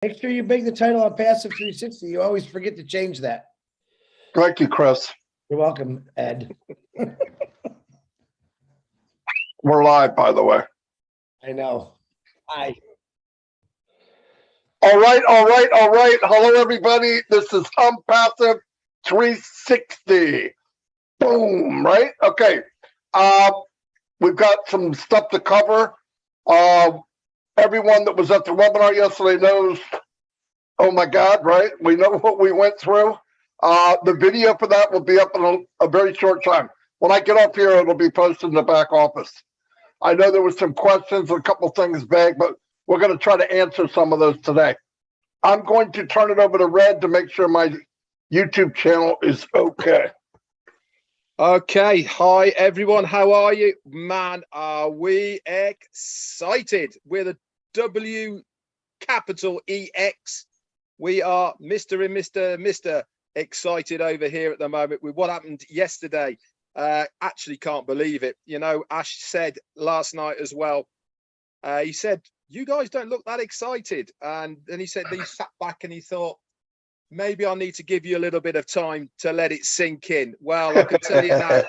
Make sure you make the title on Passive 360. You always forget to change that. Thank you, Chris. You're welcome, Ed. We're live, by the way. I know. Hi. All right. Hello, everybody. This is OnPassive 360. Boom, right? Okay. We've got some stuff to cover. Everyone that was at the webinar yesterday knows, oh my God, right? We know what we went through. The video for that will be up in a very short time. When I get up here, it'll be posted in the back office. I know there was some questions and a couple things vague, but we're going to try to answer some of those today. I'm going to turn it over to Red to make sure my YouTube channel is okay. Okay, hi everyone, how are you? Man, are we excited? We're the W capital EX. We are Mr. and Mr. excited over here at the moment with what happened yesterday. Actually can't believe it. You know, Ash said last night as well, he said, you guys don't look that excited. And then he said, he sat back and he thought, maybe I need to give you a little bit of time to let it sink in. Well, I can tell you now,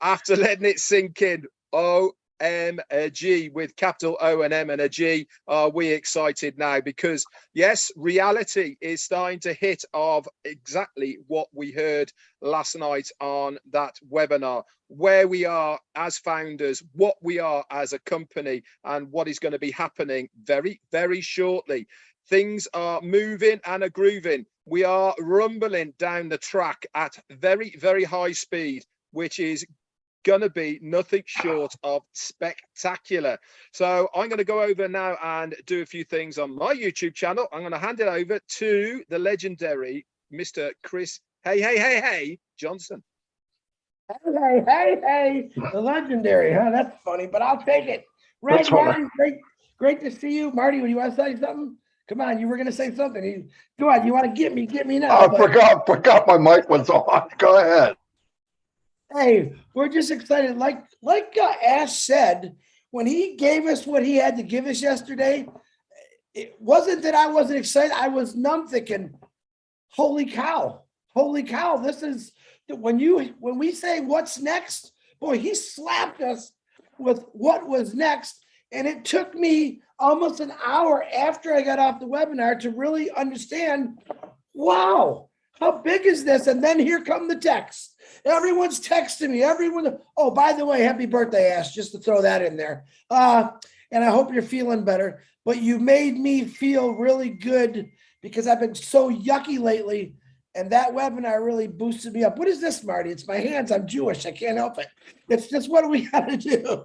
after letting it sink in, OMG, with capital O and M and a G, are we excited now? Because yes, reality is starting to hit of exactly what we heard last night on that webinar, where we are as founders, what we are as a company, and what is going to be happening very, very shortly. Things are moving and are grooving. We are rumbling down the track at very, very high speed, which is going to be nothing short of spectacular. So I'm going to go over now and do a few things on my YouTube channel. I'm going to hand it over to the legendary Mr. Chris Hey Johnson. Hey, the legendary, huh? That's funny, but I'll take it. Red, Marty, great to see you. Marty, would you want to say something? Come on, you were going to say something. Go on, you want to get me now. I forgot my mic was on. Go ahead. Hey, we're just excited. Like Ash said, when he gave us what he had to give us yesterday, it wasn't that I wasn't excited. I was numb thinking, holy cow, this is, when we say what's next, boy, he slapped us with what was next. And it took me almost an hour after I got off the webinar to really understand, wow, how big is this? And then here come the texts. Everyone's texting me. Oh, by the way, happy birthday, Ash, just to throw that in there. And I hope you're feeling better. But you made me feel really good because I've been so yucky lately. And that webinar really boosted me up. What is this, Marty? It's my hands. I'm Jewish. I can't help it. It's just what we got to do.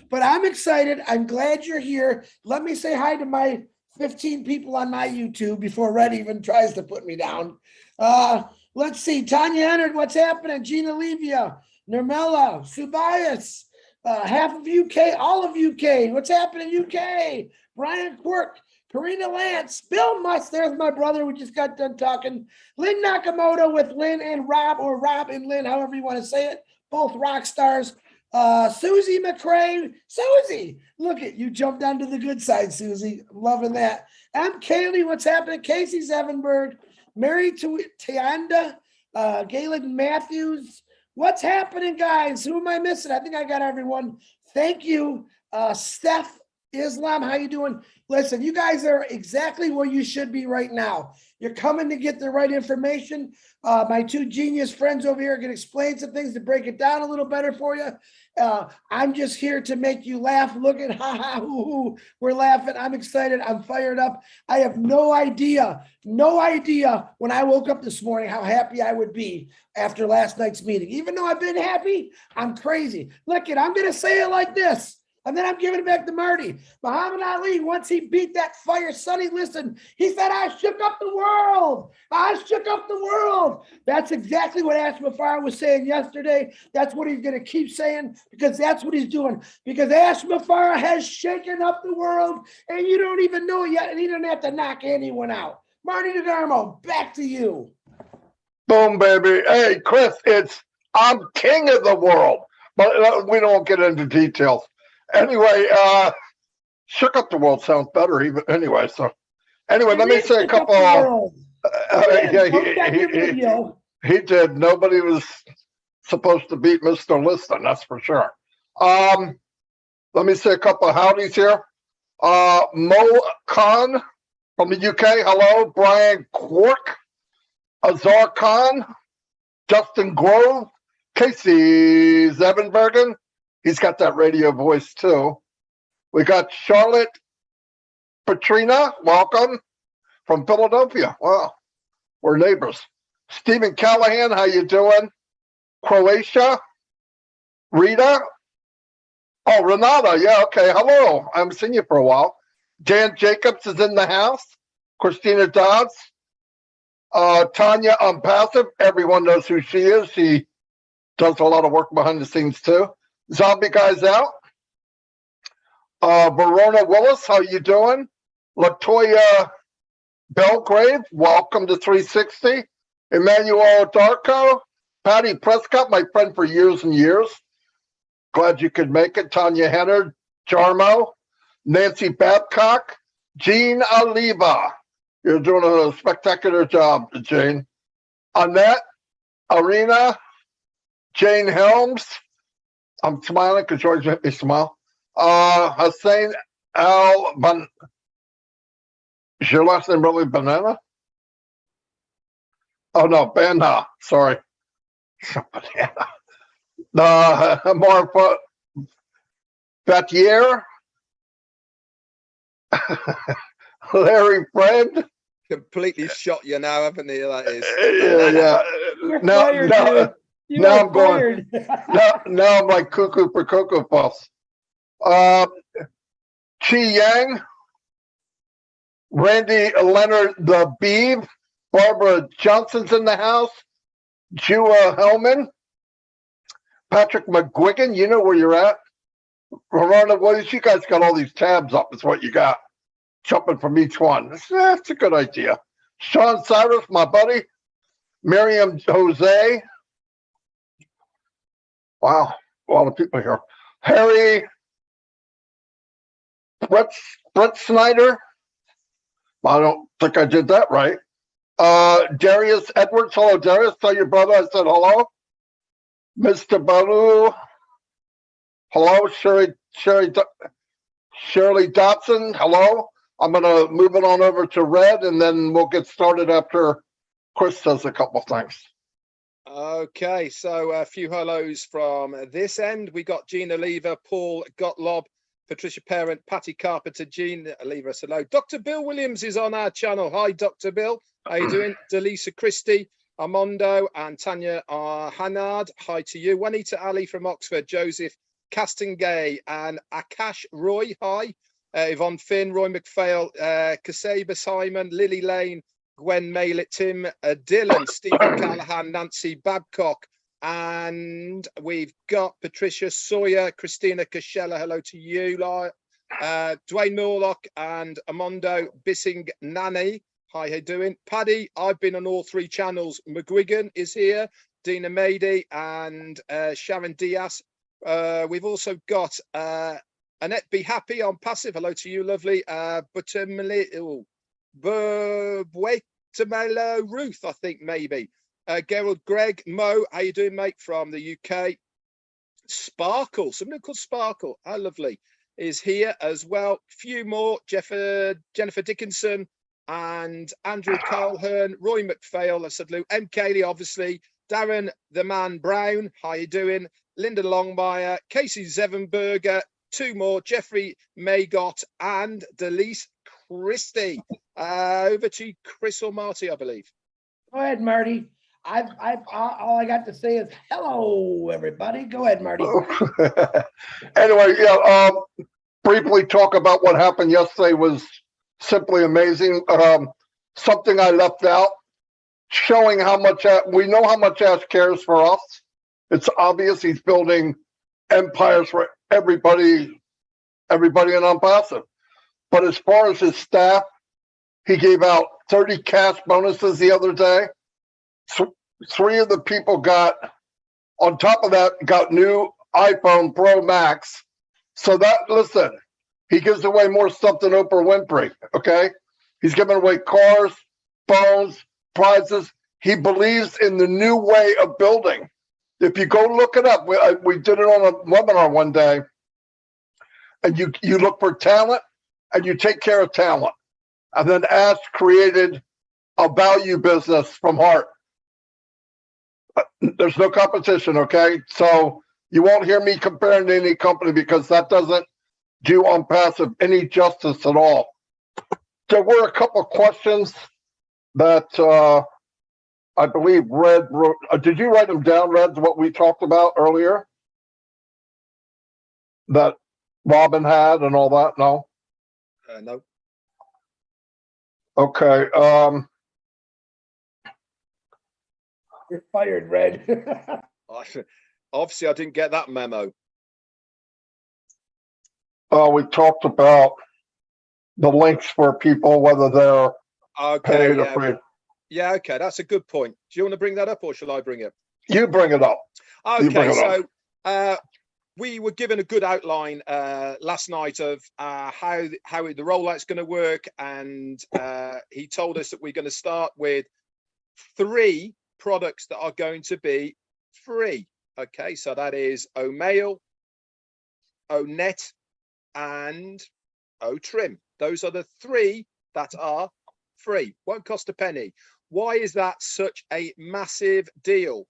But I'm excited. I'm glad you're here. Let me say hi to my 15 people on my YouTube before Red even tries to put me down. Let's see. Tanya Ennard, what's happening? Gina Levia, Nirmela, Subias, half of UK, all of UK. What's happening, UK? Brian Quirk. Karina Lance, Bill Must, there's my brother. We just got done talking. Lynn Nakamoto with Lynn and Rob, or Rob and Lynn, however you want to say it. Both rock stars. Susie McCrae. Susie, look at you, jumped onto the good side, Susie. I'm loving that. I'm Kaylee, what's happening? Casey Zevenberg, Mary Tianda, Galen Matthews. What's happening, guys? Who am I missing? I think I got everyone. Thank you. Steph Islam, how you doing? Listen, you guys are exactly where you should be right now. You're coming to get the right information. My two genius friends over here are going to explain some things to break it down a little better for you. I'm just here to make you laugh. Look at we're laughing. I'm excited. I'm fired up. I have no idea when I woke up this morning how happy I would be after last night's meeting. Even though I've been happy, I'm crazy. Look, I'm going to say it like this. And then I'm giving it back to Marty. Muhammad Ali, once he beat that fire, Sonny, listen, he said, I shook up the world. I shook up the world. That's exactly what Ash Mufareh was saying yesterday. That's what he's going to keep saying because that's what he's doing. Because Ash Mufareh has shaken up the world and you don't even know it yet. And he didn't have to knock anyone out. Marty DeGarmo, back to you. Boom, baby. Hey, Chris, I'm king of the world. But we don't get into details. Anyway, shook up the world sounds better even anyway. So Anyway, let me say a couple. Yeah, broke down your video. He did. Nobody was supposed to beat Mr. Liston, that's for sure. Let me say a couple of howdies here. Mo Khan from the UK, hello. Brian Quark, Azar Khan, Justin Grove, Casey Zevenbergen. He's got that radio voice too. We got Charlotte Patrina, welcome from Philadelphia. Wow, we're neighbors. Stephen Callahan, how you doing? Croatia, Rita. Oh, Renata, yeah, okay, hello. I haven't seen you for a while. Dan Jacobs is in the house. Christina Dodds. Tanya OnPassive, everyone knows who she is. She does a lot of work behind the scenes too. Zombie Guy's out. Verona Willis, how you doing? Latoya Belgrave, welcome to 360. Emmanuel Darko, Patty Prescott, my friend for years and years. Glad you could make it. Tanya Henner, Jarmo, Nancy Babcock, Jean Oliva. You're doing a spectacular job, Jane. Annette, Arena, Jane Helms. I'm smiling because you always make me smile. Hussein Al Ban. Is your last name really Banana? Oh no, Banna. Sorry. Banana. Marfa Batier. Larry Friend. Completely shot you now, haven't he? That is. Yeah. You're fired, dude. You now are I'm going. fired. Now I'm like cuckoo for Cocoa Puffs. Chi Yang, Randy Leonard the Beeb, Barbara Johnson's in the house, Jua Hellman, Patrick McGuigan, you know where you're at. Verona Williams, you guys got all these tabs up, is what you got. Jumping from each one. That's a good idea. Sean Cyrus, my buddy. Miriam Jose. Wow, a lot of people here. Harry Brett Snyder. I don't think I did that right. Darius Edwards. Hello, Darius. Tell your brother I said hello. Mr. Balu. Hello, Shirley Dotson. Hello. I'm going to move it on over to Red, and then we'll get started after Chris says a couple things. Okay, so a few hellos from this end. We got Gina Lever, Paul Gottlob, Patricia Parent, Patty Carpenter, Jean Lever, hello. Dr. Bill Williams is on our channel. Hi, Dr. Bill. How you doing? Delisa Christie, Armando, and Tanya Hanard. Hi to you. Juanita Ali from Oxford, Joseph Castengay, and Akash Roy. Hi. Yvonne Finn, Roy McPhail, Kaseba Simon, Lily Lane, Gwen Maylet, Tim Dillon, Stephen Callahan, Nancy Babcock, and we've got Patricia Sawyer, Christina Cashella, hello to you, Dwayne Morlock, and Amondo Bissing Nani. Hi, how you doing? Paddy, I've been on all three channels. McGuigan is here, Dina Mady, and Sharon Diaz. We've also got Annette Be Happy on passive. Hello to you, lovely. Buetamelo Ruth, I think maybe. Gerald Greg Mo, how you doing, mate? From the UK. Sparkle, somebody called Sparkle. How lovely is here as well. Few more. Jennifer Dickinson and Andrew Carlhern, Roy McPhail. I said Lou. M. Cayley, obviously. Darren the Man Brown. How you doing? Linda Longmire, Casey Zevenberger. Two more, Jeffrey Maygott and Delise Christie. Over to Chris or Marty, I believe. Go ahead, Marty. All I got to say is hello, everybody. Go ahead, Marty. Anyway, yeah. Briefly talk about what happened yesterday was simply amazing. Something I left out, showing how much we know how much Ash cares for us. It's obvious he's building empires for everybody in OnPassive. But as far as his staff, he gave out 30 cash bonuses the other day. Three of the people got, on top of that, got new iPhone Pro Max. So that, listen, he gives away more stuff than Oprah Winfrey, okay? He's giving away cars, phones, prizes. He believes in the new way of building. If you go look it up, we did it on a webinar one day, and you look for talent and you take care of talent. And then Ash created a value business from heart. There's no competition, okay? So you won't hear me comparing to any company because that doesn't do OnPassive any justice at all. There were a couple of questions that I believe Red wrote. Did you write them down, Red, what we talked about earlier? That Robin had and all that? No? No. Okay. You're fired, Red. Obviously, I didn't get that memo. We talked about the links for people, whether they're Okay, paid or yeah. free. Yeah, okay, that's a good point. Do you want to bring that up or shall I bring it? You bring it up. Okay, so we were given a good outline last night of how the rollout's going to work, and he told us that we're going to start with 3 products that are going to be free. Okay, so that is OMail, ONet, and OTrim. Those are the 3 that are free, won't cost a penny. Why is that such a massive deal?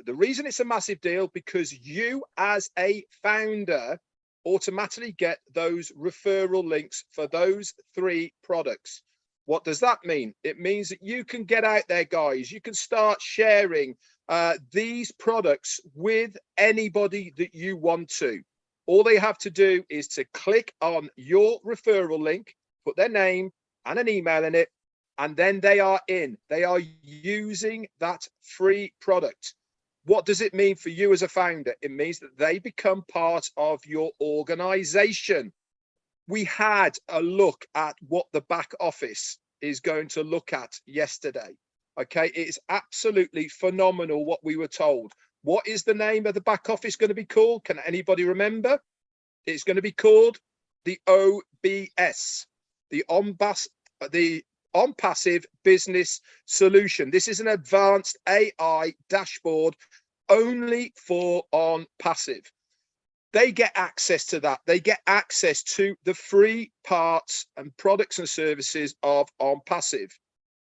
The reason it's a massive deal because you as a founder automatically get those referral links for those 3 products. What does that mean? It means that you can get out there, guys. You can start sharing these products with anybody that you want to. All they have to do is to click on your referral link, put their name and an email in it, and then they are in. They are using that free product. What does it mean for you as a founder? It means that they become part of your organization. We had a look at what the back office is going to look at yesterday. Okay, it's absolutely phenomenal what we were told. What is the name of the back office going to be called? Can anybody remember? It's going to be called the OBS, the OnPassive Business Solution. This is an advanced AI dashboard only for OnPassive. They get access to that. They get access to the free parts and products and services of OnPassive.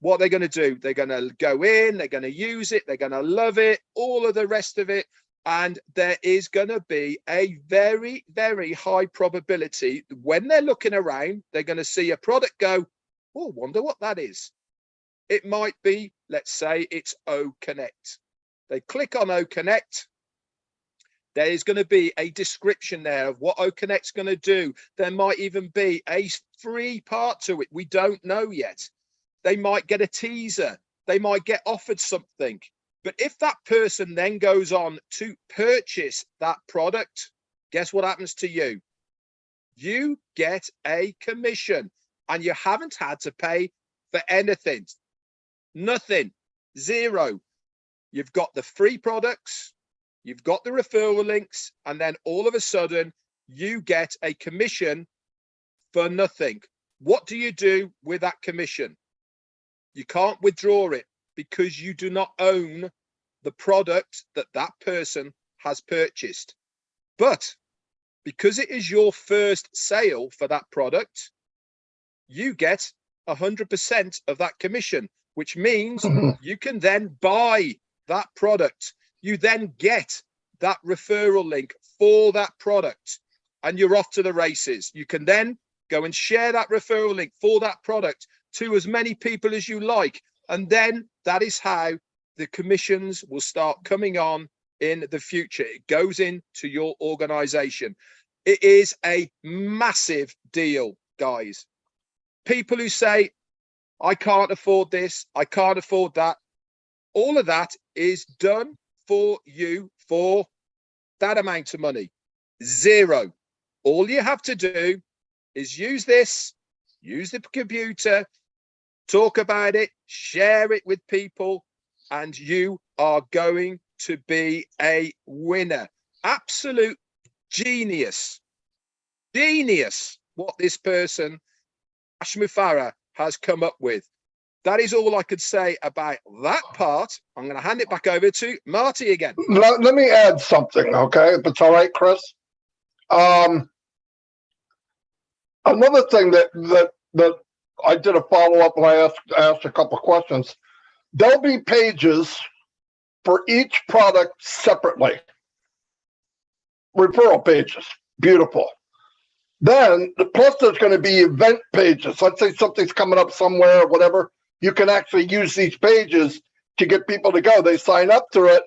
What they're going to do, they're going to go in, they're going to use it, they're going to love it, all of the rest of it. And there is going to be a very, very high probability when they're looking around, they're going to see a product go, oh, wonder what that is. It might be, let's say it's OConnect. They click on OConnect. There is going to be a description there of what OConnect's going to do. There might even be a free part to it. We don't know yet. They might get a teaser. They might get offered something. But if that person then goes on to purchase that product, guess what happens to you? You get a commission and you haven't had to pay for anything. Nothing. Zero. You've got the free products. You've got the referral links, and then all of a sudden you get a commission for nothing. What do you do with that commission? You can't withdraw it because you do not own the product that that person has purchased. But because it is your first sale for that product, you get 100% of that commission, which means you can then buy that product. You then get that referral link for that product and you're off to the races. You can then go and share that referral link for that product to as many people as you like. And then that is how the commissions will start coming on in the future. It goes into your organization. It is a massive deal, guys. People who say, I can't afford this, I can't afford that. All of that is done for you for that amount of money. Zero. All you have to do is use this, use the computer, talk about it, share it with people, and you are going to be a winner. Absolute genius. Genius what this person, Mufareh, has come up with. That is all I could say about that part. I'm going to hand it back over to Marty again. Let me add something, okay? If it's all right, Chris. Another thing that I did a follow-up and I asked a couple of questions. There'll be pages for each product separately. Referral pages, beautiful. Then, plus there's going to be event pages. Let's say something's coming up somewhere or whatever. You can actually use these pages to get people to go. They sign up to it,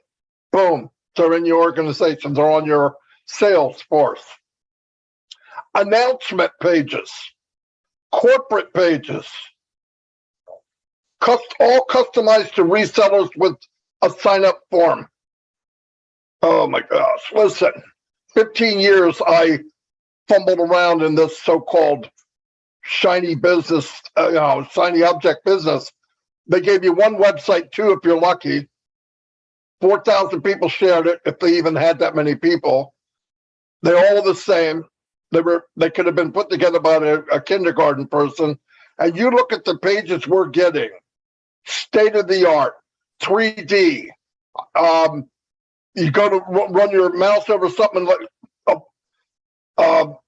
boom, they're in your organization. They're on your sales force. Announcement pages, corporate pages, all customized to resellers with a sign-up form. Oh my gosh, listen, 15 years I fumbled around in this so-called shiny business, shiny object business. They gave you one website too, if you're lucky. 4,000 people shared it, if they even had that many people. They're all the same. They could have been put together by a kindergarten person. And you look at the pages we're getting, state of the art, 3D. You go to run your mouse over something like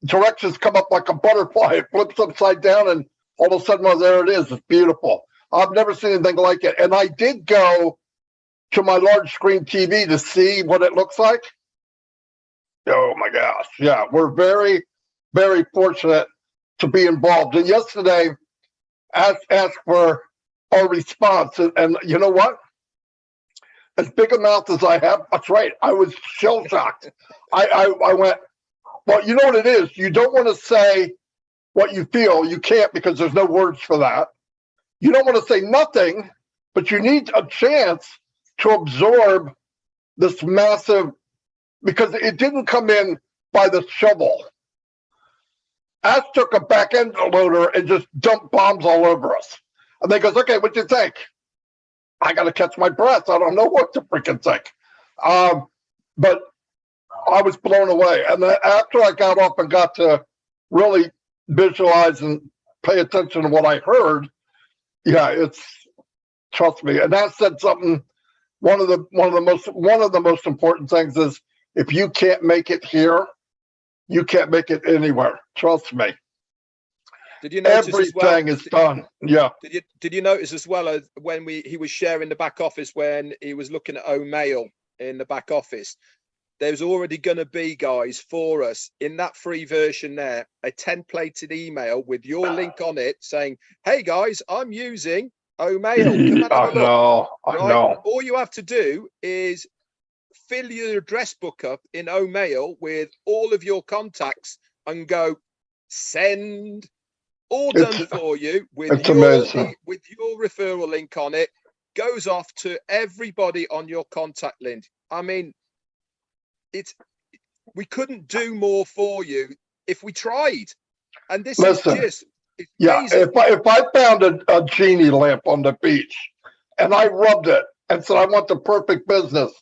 directions come up like a butterfly. It flips upside down, and all of a sudden, well, there it is. It's beautiful. I've never seen anything like it. And I did go to my large screen TV to see what it looks like. Oh my gosh. Yeah, we're very, very fortunate to be involved. And yesterday, asked for our response. And you know what? As big a mouth as I have, that's right. I was shell shocked. I went, well, you know what it is? You don't want to say what you feel. You can't, because there's no words for that. You don't want to say nothing, but you need a chance to absorb this massive, because it didn't come in by the shovel. Ash took a back end loader and just dumped bombs all over us. And they goes, okay, what do you think? I got to catch my breath. I don't know what to freaking think. But I was blown away. And then after I got up and got to really visualize and pay attention to what I heard, yeah, trust me. And that said something. One of the most important things is, if you can't make it here, you can't make it anywhere. Trust me. Did you notice everything is done? Yeah. Did you notice as well when he was sharing the back office, when he was looking at OMail in the back office? There's already going to be, guys, for us in that free version there, a templated email with your link on it saying, hey guys, I'm using OMail. Come and have a look. I know. All you have to do is fill your address book up in OMail with all of your contacts and go send. All done for you with your referral link on it. Goes off to everybody on your contact list. I mean, we couldn't do more for you if we tried. And this is just amazing. If I found a genie lamp on the beach and I rubbed it and said I want the perfect business,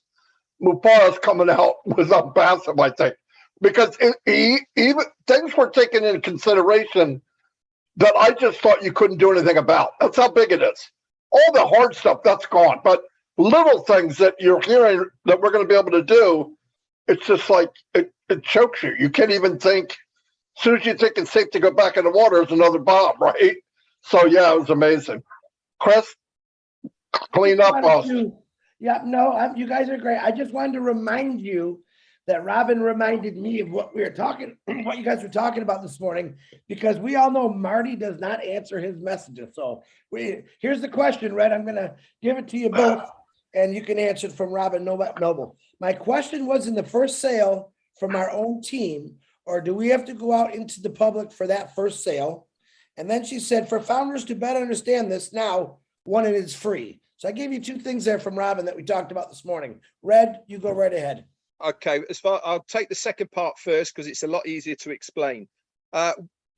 Mufareh's coming out with OnPassive, I think, because even things were taken into consideration that I just thought you couldn't do anything about. That's how big it is. All the hard stuff, that's gone. But little things that you're hearing that we're going to be able to do, it's just like it chokes you. You can't even think. As soon as you think it's safe to go back in the water, there's another bomb, right? So yeah, it was amazing. Chris, clean up us. Yeah, no, you guys are great. I just wanted to remind you that Robin reminded me of what you guys were talking about this morning, because we all know Marty does not answer his messages. So here's the question, Red. I'm going to give it to you both, and you can answer it from Robin Noble. My question was, in the first sale from our own team, or do we have to go out into the public for that first sale? And then she said, for founders to better understand this now, one, it is free. So I gave you two things there from Robin that we talked about this morning. Red, you go right ahead. Okay, I'll take the second part first, because it's a lot easier to explain.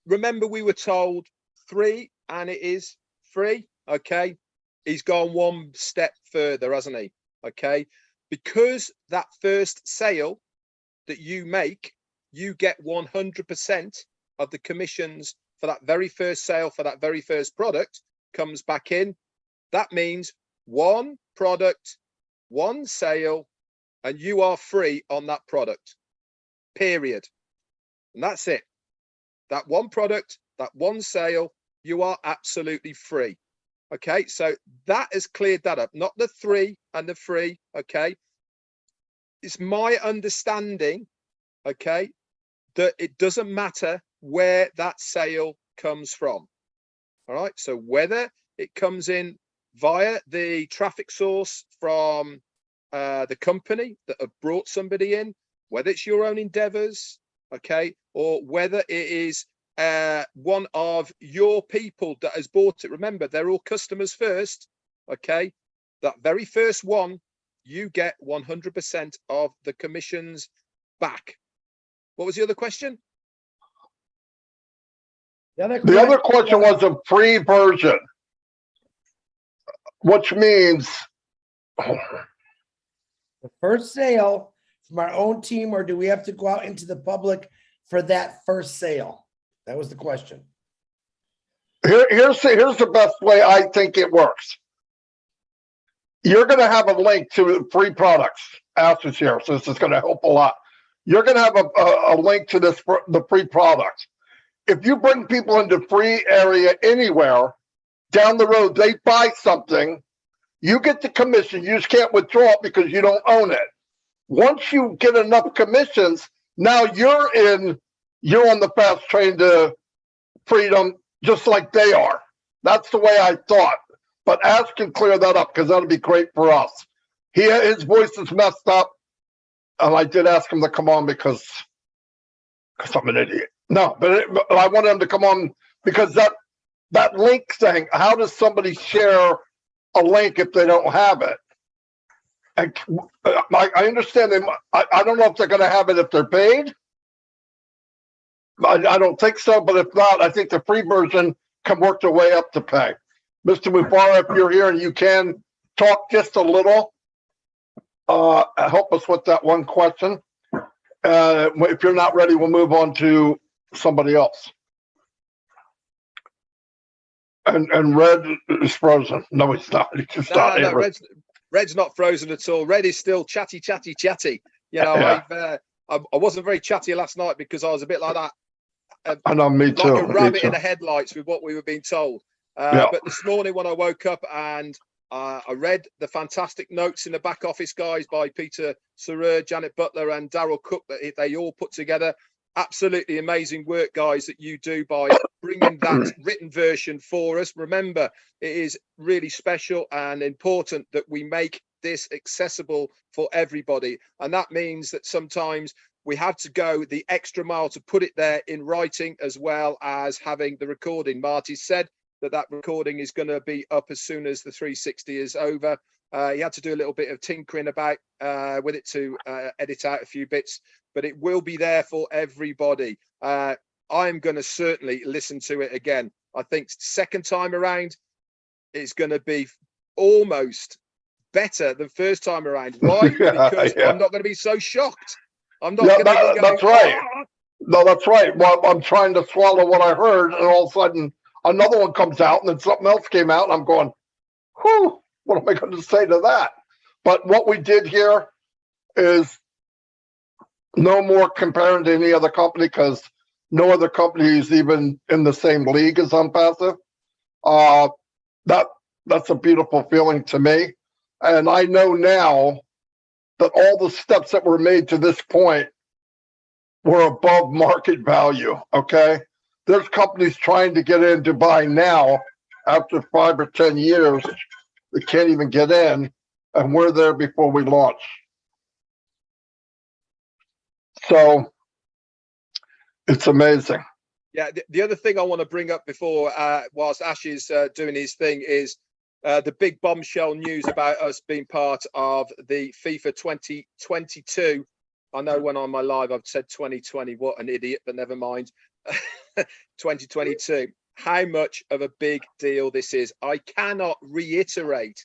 Remember, we were told 3, and it is free. Okay, he's gone one step further, hasn't he? Okay, because that first sale that you make, you get 100% of the commissions for that very first sale, for that very first product comes back in, that means one product, one sale, and you are free on that product, period. And that's it. That one product, that one sale, you are absolutely free. Okay, so that has cleared that up, not the 3 and the free. Okay, it's my understanding, okay, that it doesn't matter where that sale comes from. All right, so whether it comes in via the traffic source from the company that have brought somebody in, whether it's your own endeavors, okay, or whether it is one of your people that has bought it. Remember, they're all customers first, okay? That very first one, you get 100% of the commissions back. What was the other question? The other question was a free version, which means the first sale from our own team, or do we have to go out into the public for that first sale? That was the question. Here's the best way I think it works. You're going to have a link to free products. Ash is here, so this is going to help a lot. You're going to have a link to the free products. If you bring people into free area anywhere, down the road, they buy something, you get the commission. You just can't withdraw it because you don't own it. Once you get enough commissions, now you're on the fast train to freedom, just like they are. That's the way I thought. But Ash can clear that up because that'll be great for us. His voice is messed up, and I did ask him to come on because I'm an idiot. No, but I wanted him to come on because that link thing. How does somebody share a link if they don't have it? And I understand them. I don't know if they're going to have it if they're paid. I don't think so, but if not, I think the free version can work their way up to pay. Mr. Mufareh, if you're here and you can talk just a little, help us with that one question. If you're not ready, we'll move on to somebody else. And Red is frozen. No, he's not. He's just not. No, Red's not frozen at all. Red is still chatty. You know, Yeah. I wasn't very chatty last night because I was a bit like that. I know, me too. Like a rabbit in the headlights with what we were being told. Yeah. But this morning when I woke up and I read the fantastic notes in the back office, guys, by Peter Sarer, Janet Butler and Daryl Cook, that they all put together. Absolutely amazing work, guys, that you do by bringing that written version for us. Remember, it is really special and important that we make this accessible for everybody. And that means that sometimes we have to go the extra mile to put it there in writing, as well as having the recording. Marty said that recording is going to be up as soon as the 360 is over. He had to do a little bit of tinkering about with it to edit out a few bits, but it will be there for everybody. I'm going to certainly listen to it again. I think second time around it's going to be almost better than first time around. Why? Because I'm not going to be so shocked. I'm not going to be going, that's right. No, that's right. Well, I'm trying to swallow what I heard, and all of a sudden another one comes out, and then something else came out, and I'm going, whew, what am I going to say to that? But what we did here is no more comparing to any other company, because no other company is even in the same league as OnPassive. That's a beautiful feeling to me. And I know now that all the steps that were made to this point were above market value, okay? There's companies trying to get in to buy now after 5 or 10 years. They can't even get in, and we're there before we launch. So it's amazing. Yeah, the other thing I want to bring up before, whilst Ash is doing his thing, is the big bombshell news about us being part of the FIFA 2022. I know when on my live I've said 2020, what an idiot, but never mind. 2022. How much of a big deal this is. I cannot reiterate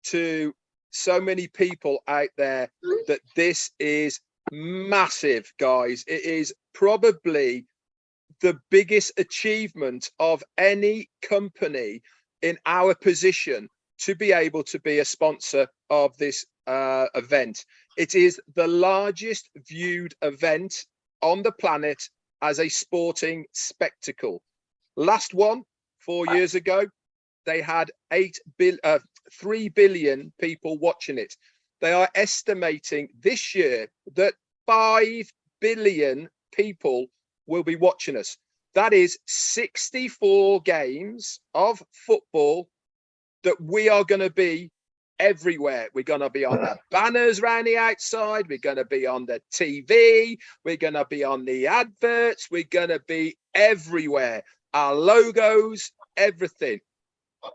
to so many people out there that this is massive, guys. It is probably the biggest achievement of any company in our position to be able to be a sponsor of this event. It is the largest viewed event on the planet as a sporting spectacle. Last one, 4 years ago, they had 3 billion people watching it. They are estimating this year that 5 billion people will be watching us. That is 64 games of football that we are going to be everywhere. We're going to be on the banners around the outside. We're going to be on the TV. We're going to be on the adverts. We're going to be everywhere. Our logos, everything.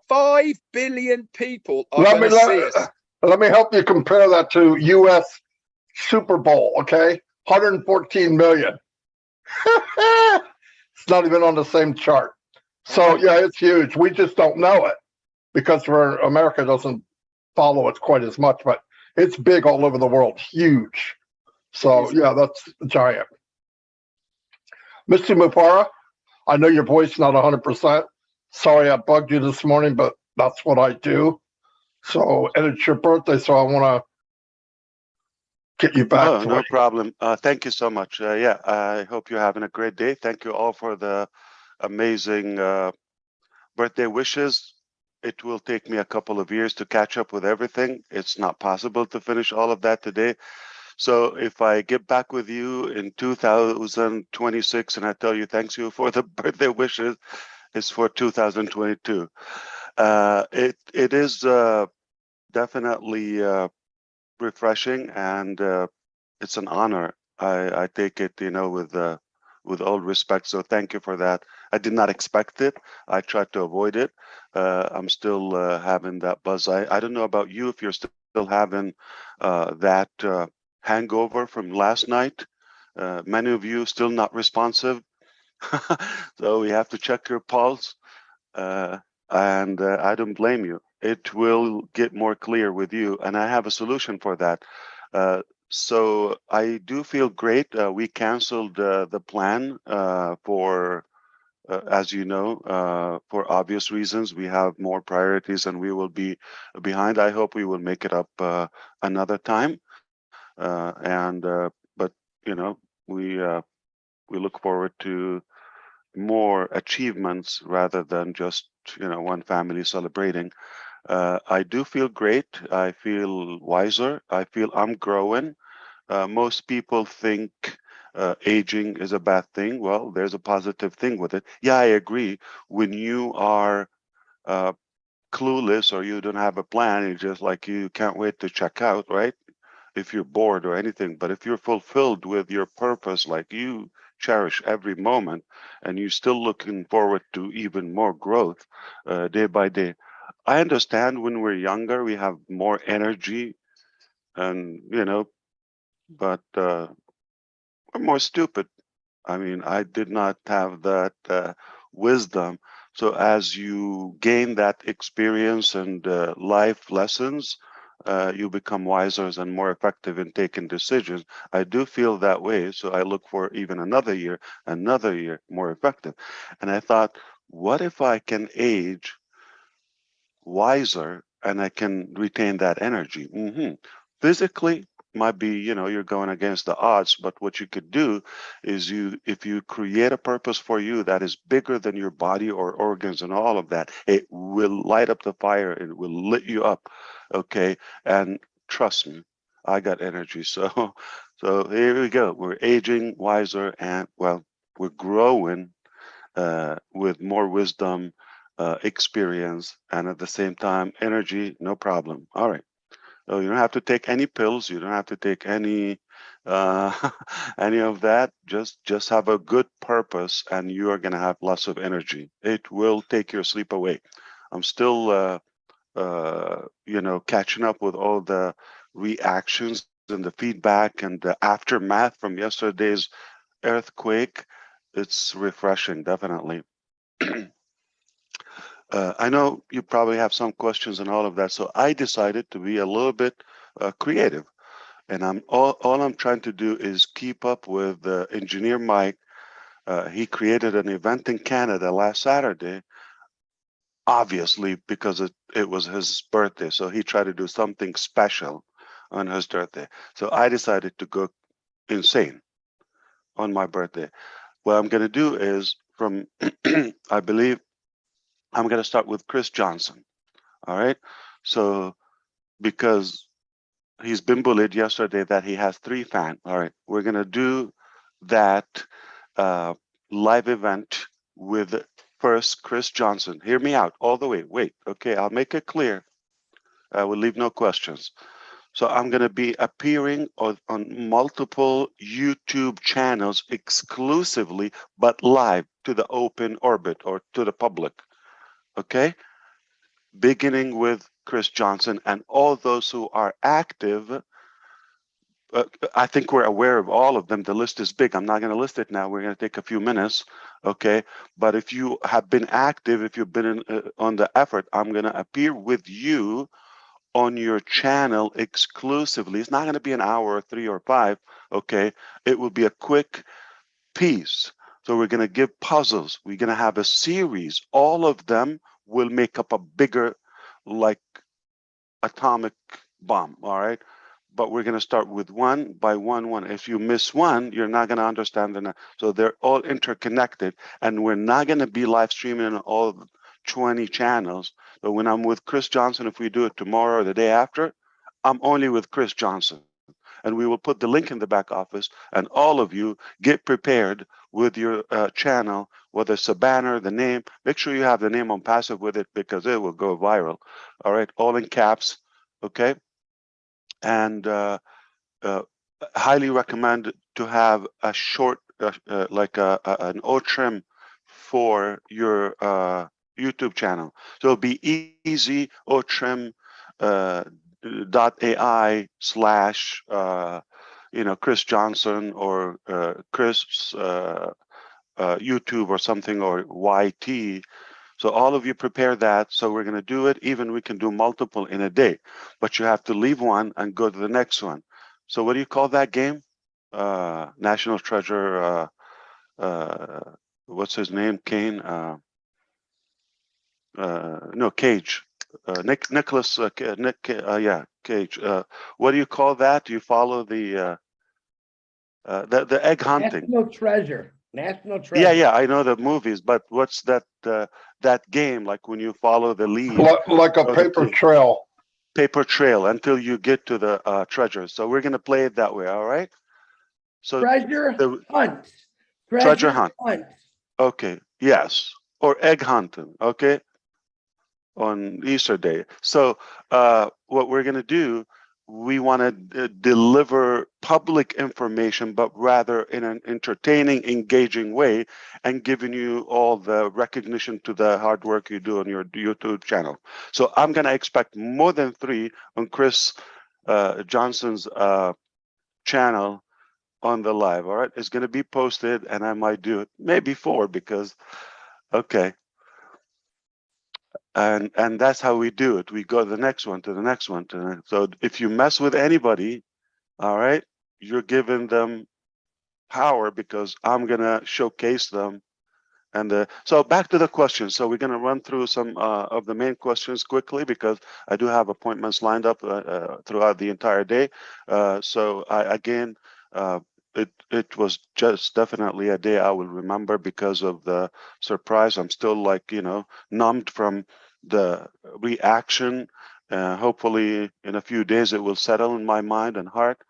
5 billion people are going to see us. Let me help you compare that to U.S. Super Bowl, okay? 114 million. It's not even on the same chart. So, yeah, it's huge. We just don't know it because America doesn't follow it quite as much, but it's big all over the world. Huge. So, yeah, that's giant. Mr. Mufareh, I know your voice not 100%. Sorry I bugged you this morning, but that's what I do. So, and it's your birthday, so I want to get you back. Oh, no problem. Thank you so much. Yeah, I hope you're having a great day. Thank you all for the amazing birthday wishes. It will take me a couple of years to catch up with everything. It's not possible to finish all of that today. So if I get back with you in 2026 and I tell you thanks you for the birthday wishes, it's for 2022. It is definitely refreshing, and it's an honor. I take it, with all respect. So thank you for that. I did not expect it. I tried to avoid it. I'm still having that buzz. I don't know about you, if you're still having that hangover from last night. Many of you still not responsive. So we have to check your pulse. And I don't blame you. It will get more clear with you, and I have a solution for that. So I do feel great. We canceled the plan for, as you know, for obvious reasons. We have more priorities, and we will be behind. I hope we will make it up another time. But we look forward to more achievements rather than just one family celebrating. I do feel great. I feel wiser. I feel I'm growing. Most people think aging is a bad thing. Well, there's a positive thing with it. Yeah, I agree. When you are clueless or you don't have a plan, it's just like you can't wait to check out, right? If you're bored or anything. But if you're fulfilled with your purpose, like you cherish every moment, and you're still looking forward to even more growth day by day. I understand when we're younger, we have more energy, and but we're more stupid. I mean, I did not have that wisdom. So as you gain that experience and life lessons, you become wiser and more effective in taking decisions. I do feel that way. So I look for even another year more effective. And I thought, what if I can age wiser and I can retain that energy? Physically, might be, you're going against the odds, but what you could do is if you create a purpose for you that is bigger than your body or organs and all of that, it will light up the fire. It will lit you up. Okay. And trust me, I got energy. So here we go. We're aging wiser, and well, we're growing with more wisdom, experience, and at the same time, energy, no problem. All right. So you don't have to take any pills. You don't have to take any any of that. Just have a good purpose, and you are going to have lots of energy. It will take your sleep away. I'm still, catching up with all the reactions and the feedback and the aftermath from yesterday's earthquake. It's refreshing, definitely. I know you probably have some questions and all of that, so I decided to be a little bit creative, and all I'm trying to do is keep up with Engineer Mike He created an event in Canada last Saturday, obviously because it was his birthday. So he tried to do something special on his birthday. So I decided to go insane on my birthday. What I'm going to do is from, I believe I'm going to start with Chris Johnson. All right. So because he's been bullied yesterday that he has 3 fans. All right. We're going to do that live event with first Chris Johnson. Hear me out all the way. Wait. Okay. I'll make it clear. I will leave no questions. So I'm going to be appearing on multiple YouTube channels exclusively, but live to the open orbit or to the public. Okay. Beginning with Chris Johnson and all those who are active. I think we're aware of all of them. The list is big. I'm not going to list it now. We're going to take a few minutes. Okay. But if you have been active, if you've been on the effort, I'm going to appear with you on your channel exclusively. It's not going to be an hour or 3 or 5. Okay. It will be a quick piece. So we're going to give puzzles. We're going to have a series. All of them will make up a bigger, like, atomic bomb. All right. But we're going to start with one by one. If you miss one, you're not going to understand the next. So they're all interconnected, and we're not going to be live streaming on all 20 channels. But when I'm with Chris Johnson, if we do it tomorrow or the day after, I'm only with Chris Johnson. And we will put the link in the back office, and all of you get prepared with your channel, whether it's a banner, the name. Make sure you have the name OnPassive with it because it will go viral. All right, all in caps, okay? And highly recommend to have a short, like an O-trim for your YouTube channel. So it'll be easy, O-trim .ai / Chris Johnson or Chris YouTube or something, or YT. So all of you prepare that. So we're going to do it. Even we can do multiple in a day, but you have to leave one and go to the next one. So what do you call that game? National Treasure. What's his name? Kane. No, Cage. Nicholas. Yeah, Cage. What do you call that? Do you follow the egg hunting? National treasure. National treasure. Yeah, I know the movies, but what's that that game like when you follow the lead? Like a paper trail. Paper trail until you get to the treasure. So we're gonna play it that way, all right? So treasure hunt. Treasure hunt. Okay, yes. Or egg hunting, okay? On Easter day. So what we're gonna do, we want to deliver public information, but rather in an entertaining, engaging way, and giving you all the recognition to the hard work you do on your YouTube channel. So I'm going to expect more than 3 on Chris Johnson's channel on the live. All right, it's going to be posted, and I might do it maybe 4 because, okay. And that's how we do it. We go to the next one, to the next one. So if you mess with anybody, all right, you're giving them power because I'm gonna showcase them. And so back to the questions. So we're gonna run through some of the main questions quickly because I do have appointments lined up throughout the entire day. So again, it was just definitely a day I will remember because of the surprise. I'm still, like, numbed from the reaction. Hopefully in a few days it will settle in my mind and heart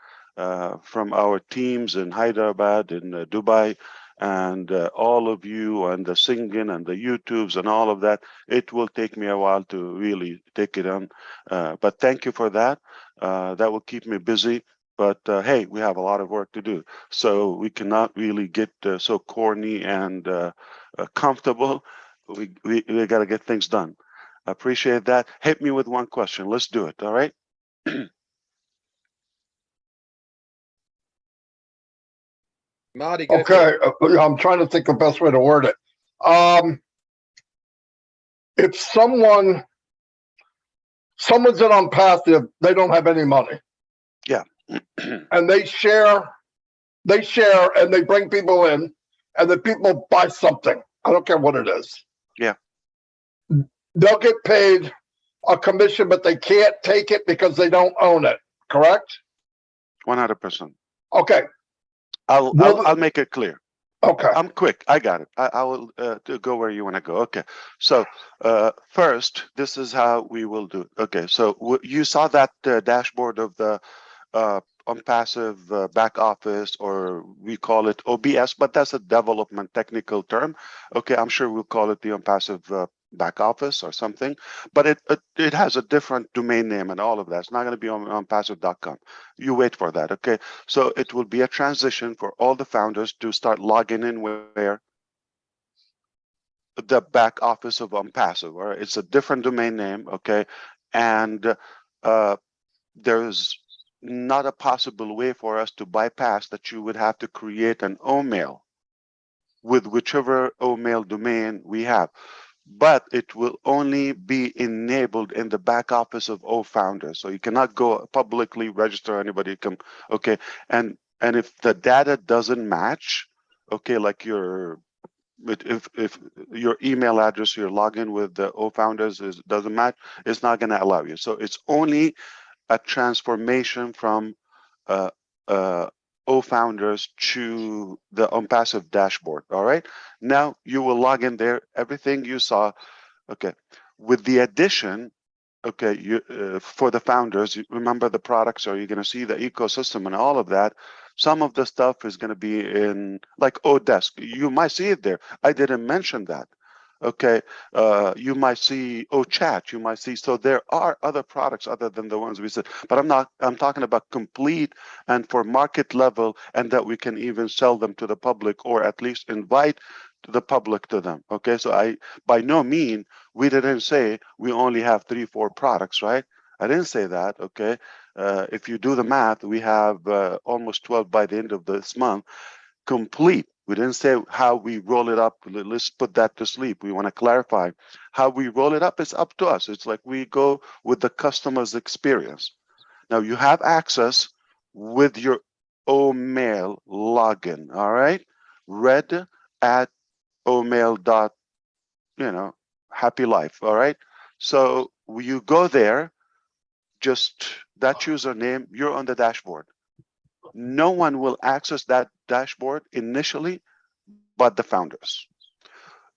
from our teams in Hyderabad, in Dubai, and all of you, and the singing and the YouTubes and all of that. It will take me a while to really take it on, but thank you for that. That will keep me busy. But hey, we have a lot of work to do, so we cannot really get so corny and comfortable. We got to get things done. I appreciate that. Hit me with one question. Let's do it. All right. Marty, go Okay, I'm trying to think the best way to word it. If someone's in OnPassive, they don't have any money. Yeah. And they share and they bring people in, and then people buy something. I don't care what it is. Yeah. They'll get paid a commission, but they can't take it because they don't own it. Correct? 100%. Okay. I'll make it clear. Okay. I'm quick. I got it. I will go where you want to go. Okay. So first, this is how we will do it. Okay. So you saw that dashboard of the OnPassive back office, or we call it OBS, but that's a development technical term. Okay. I'm sure we'll call it the OnPassive back office or something, but it has a different domain name and all of that. It's not going to be on onpassive.com. You wait for that. Okay. So it will be a transition for all the founders to start logging in where the back office of OnPassive, or it's a different domain name. Okay. And there's not a possible way for us to bypass that. You would have to create an OMail with whichever OMail domain we have, but it will only be enabled in the back office of all founders. So you cannot go publicly register anybody. Okay, and if the data doesn't match, okay, like if your email address, your login with the O founders doesn't match, it's not going to allow you. So it's only a transformation from O founders to the OnPassive dashboard. All right. Now you will log in there. Everything you saw. Okay. With the addition, okay, you for the founders, you remember the products, or you're going to see the ecosystem and all of that. Some of the stuff is going to be in like Odesk. You might see it there. I didn't mention that. Okay, you might see chat, you might see, so there are other products other than the ones we said, but I'm talking about complete and for market level, and that we can even sell them to the public, or at least invite the public to them. Okay, so by no mean, we didn't say we only have 3-4 products, right? I didn't say that. Okay, if you do the math, we have almost 12 by the end of this month, complete. We didn't say how we roll it up. Let's put that to sleep. We want to clarify how we roll it up. It's up to us. It's like we go with the customer's experience. Now you have access with your OMail login. All right, red at OMail dot, happy life. All right, so you go there, just that username, you're on the dashboard. No one will access that dashboard initially but the founders.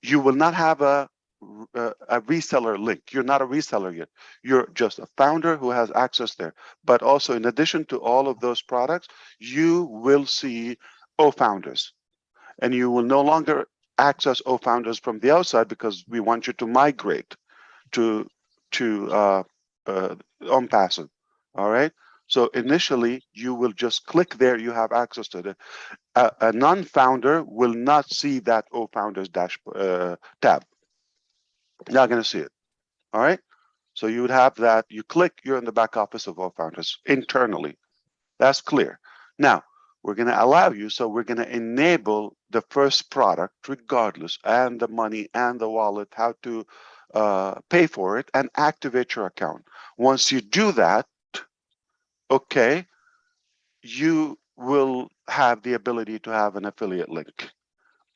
You will not have a reseller link. You're not a reseller yet. You're just a founder who has access there. But also, in addition to all of those products, you will see founders, and you will no longer access founders from the outside, because we want you to migrate to OnPassive. All right. So initially, you will just click there. You have access to it. A non-founder will not see that founders tab. Not going to see it. All right. So you would have that. You click. You're in the back office of founders internally. That's clear. Now we're going to allow you. So we're going to enable the first product, regardless, and the money and the wallet, how to pay for it and activate your account. Once you do that, okay, you will have the ability to have an affiliate link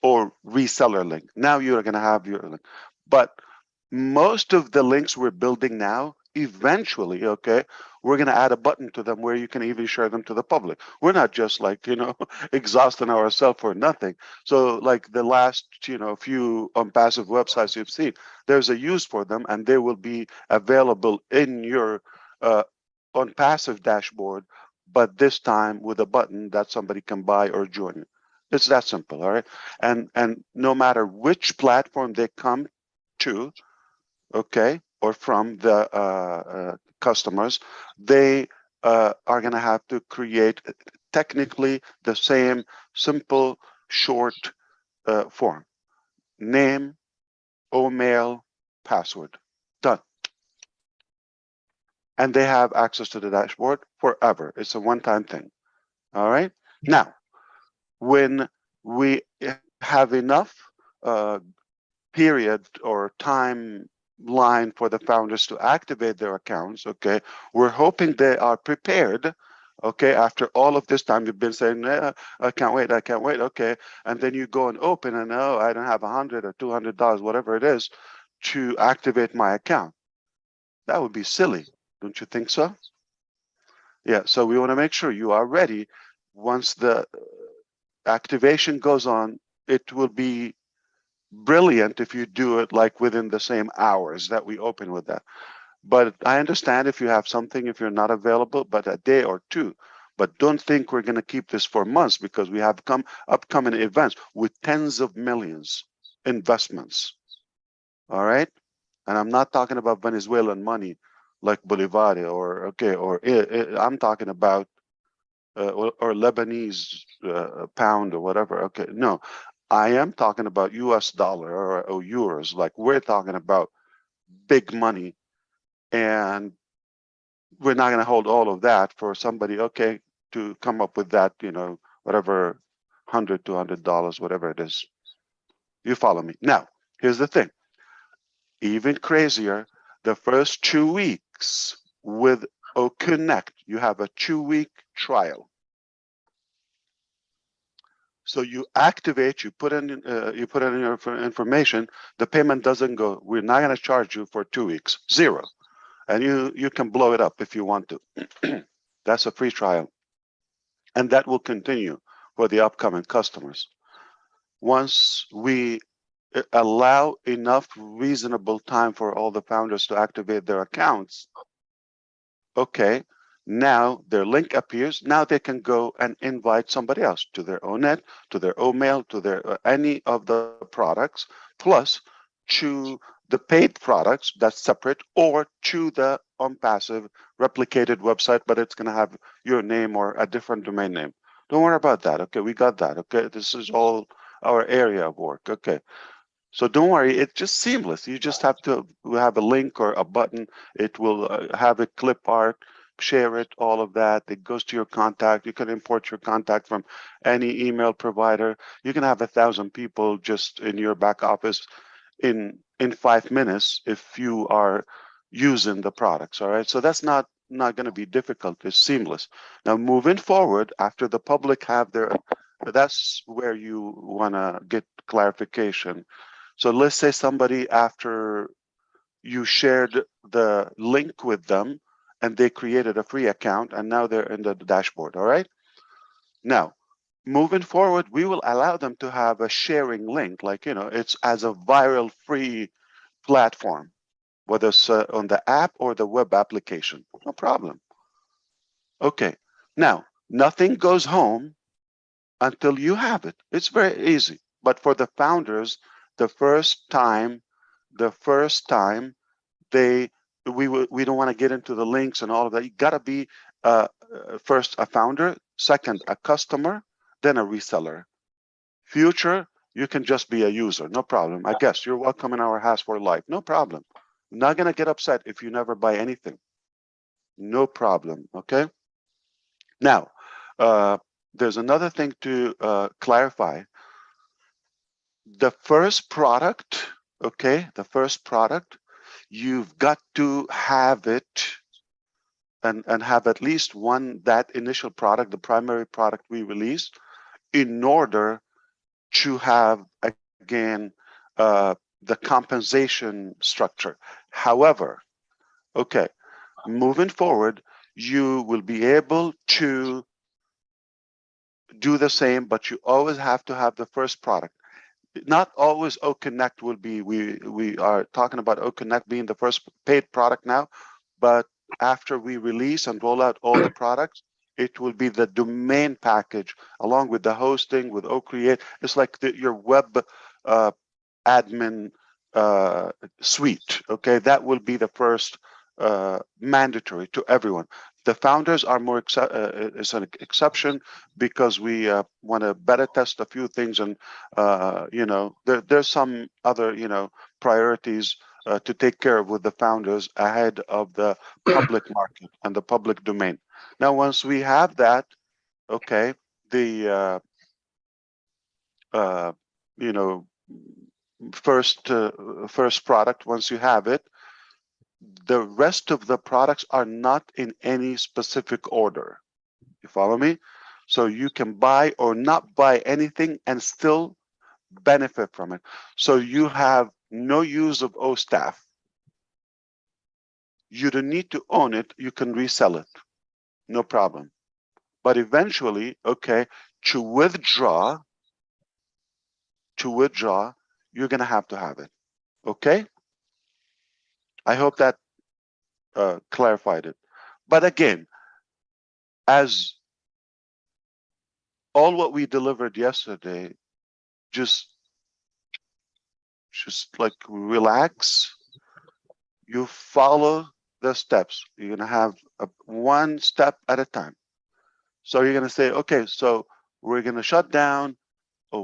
or reseller link. Now you're going to have your link. But most of the links we're building now, eventually, okay, we're going to add a button to them where you can even share them to the public. We're not just like, exhausting ourselves for nothing. So like the last, few OnPassive websites you've seen, there's a use for them, and they will be available in your OnPassive dashboard, but this time with a button that somebody can buy or join. It's that simple, all right? And no matter which platform they come to, okay, or from the customers, they are going to have to create technically the same simple, short form. Name, OMail, password. Done. And they have access to the dashboard forever. It's a one-time thing. All right. Now, when we have enough period or timeline for the founders to activate their accounts, okay, we're hoping they are prepared, Okay, after all of this time, you've been saying, I can't wait, I can't wait. Okay, and then you go and open, and oh, I don't have $100 or $200, whatever it is, to activate my account. That would be silly, don't you think so? Yeah, so we want to make sure you are ready. Once the activation goes on, it will be brilliant if you do it like within the same hours that we open with that. But I understand if you have something, if you're not available, but a day or two. But don't think we're going to keep this for months, because we have upcoming events with tens of millions investments. All right. And I'm not talking about Venezuelan money like Bolivar or I'm talking about or Lebanese pound or whatever. Okay. No, I am talking about US dollar or euros. Like, we're talking about big money, and we're not going to hold all of that for somebody, okay, to come up with that, whatever, $100, $200, whatever it is. You follow me? Now, here's the thing. Even crazier, the first 2 weeks with OConnect, you have a 2-week trial. So you activate, you put in your information, the payment doesn't go. We're not going to charge you for 2 weeks, zero. And you can blow it up if you want to. That's a free trial. And that will continue for the upcoming customers. Once we allow enough reasonable time for all the founders to activate their accounts, okay, now their link appears. Now they can go and invite somebody else to their ONET, to their OMail, to their any of the products, plus to the paid products that's separate, or to the OnPassive replicated website, but it's going to have your name or a different domain name. Don't worry about that. Okay, we got that. Okay, this is all our area of work. Okay. So don't worry, it's just seamless. You just have to have a link or a button. It will have a clip art, share it, all of that. It goes to your contact. You can import your contact from any email provider. You can have 1,000 people just in your back office in 5 minutes if you are using the products. All right. So that's not going to be difficult. It's seamless. Now, moving forward, after the public have their, that's where you want to get clarification. So let's say somebody, after you shared the link with them and they created a free account, and now they're in the dashboard. All right. Now, moving forward, we will allow them to have a sharing link, like, it's as a viral free platform, whether it's on the app or the web application. No problem. Okay. Now, nothing goes home until you have it. It's very easy. But for the founders, the first time we don't want to get into the links and all of that. You got to be first a founder, second a customer, then a reseller. Future, you can just be a user, no problem. I guess you're welcome in our house for life, no problem. I'm not going to get upset if you never buy anything, no problem. Okay. Now, there's another thing to clarify. The first product, okay, you've got to have it and have at least one, that initial product, the primary product we release, in order to have, again, the compensation structure. However, okay, moving forward, you will be able to do the same, but you always have to have the first product. Not always OConnect will be, we are talking about OConnect being the first paid product now, but after we release and roll out all the products, it will be the domain package along with the hosting with OCreate. It's like your web admin suite. Okay, that will be the first mandatory to everyone. The founders are more is an exception, because we want to beta test a few things, and there's some other priorities to take care of with the founders ahead of the public market and the public domain. Now, once we have that, okay, the first product, once you have it, the rest of the products are not in any specific order. You follow me? So you can buy or not buy anything and still benefit from it. So you have no use of O staff. You don't need to own it. You can resell it. No problem. But eventually, okay, to withdraw, you're going to have it. Okay? I hope that clarified it. But again, as all what we delivered yesterday, just like relax. You follow the steps. You're going to have one step at a time. So you're going to say, okay, so we're going to shut down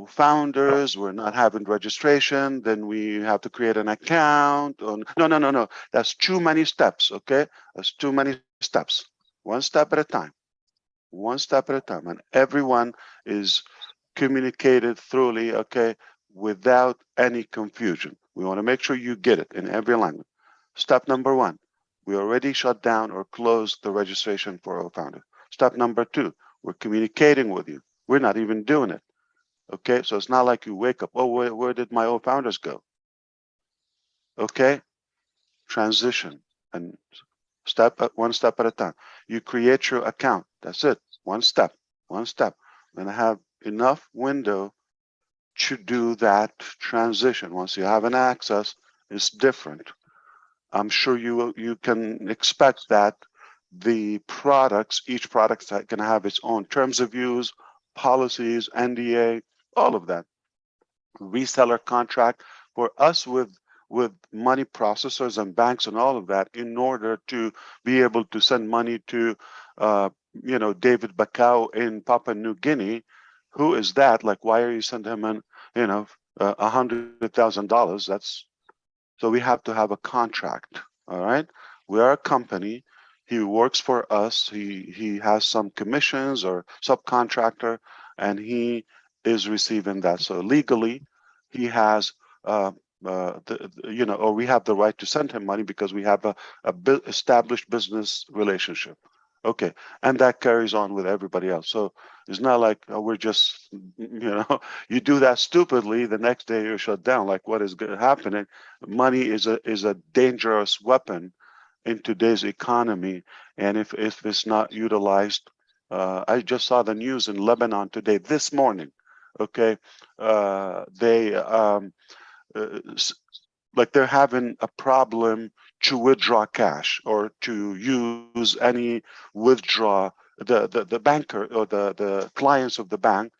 founders. We're not having registration. Then we have to create an account. No. That's too many steps. Okay. That's too many steps. One step at a time. One step at a time. And everyone is communicated thoroughly, okay, without any confusion. We want to make sure you get it in every language. Step number one, we already shut down or closed the registration for our founder. Step number two, we're communicating with you. We're not even doing it. Okay, so it's not like you wake up, oh, where did my old founders go? Okay, transition and one step at a time. You create your account. That's it. One step. We're gonna have enough window to do that transition. Once you have an access, it's different. I'm sure you can expect that the products, each product is going to have its own terms of use, policies, NDA, all of that. Reseller contract for us with money processors and banks and all of that, in order to be able to send money to David Bakau in Papua New Guinea. Who is that? Like, why are you sending him in $100,000? That's so we have to have a contract. All right, we are a company. He works for us. He has some commissions or subcontractor, and he is receiving that. So legally, he has or we have the right to send him money because we have a established business relationship. Okay, and that carries on with everybody else. So it's not like we're just, you do that stupidly, the next day you're shut down. Like, what is happening? Money is a dangerous weapon in today's economy, and if it's not utilized, I just saw the news in Lebanon today, this morning. Okay, they like they're having a problem to withdraw cash or to use any withdraw the banker or the clients of the bank.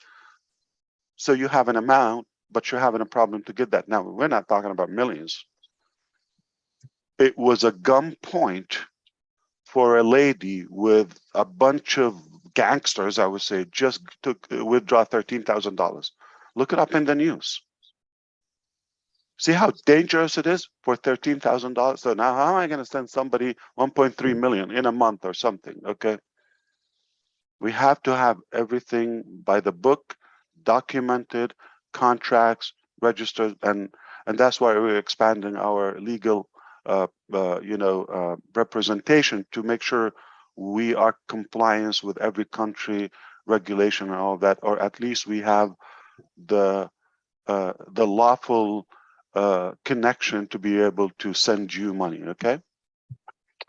So you have an amount, but you're having a problem to get that. Now, we're not talking about millions. It was a gunpoint for a lady with a bunch of gangsters, I would say, just to withdraw $13,000. Look it up in the news. See how dangerous it is for $13,000. So now, how am I going to send somebody 1.3 million in a month or something? Okay, we have to have everything by the book, documented, contracts, registered, and that's why we're expanding our legal, representation to make sure we are compliance with every country regulation and all that, or at least we have the lawful connection to be able to send you money. Okay,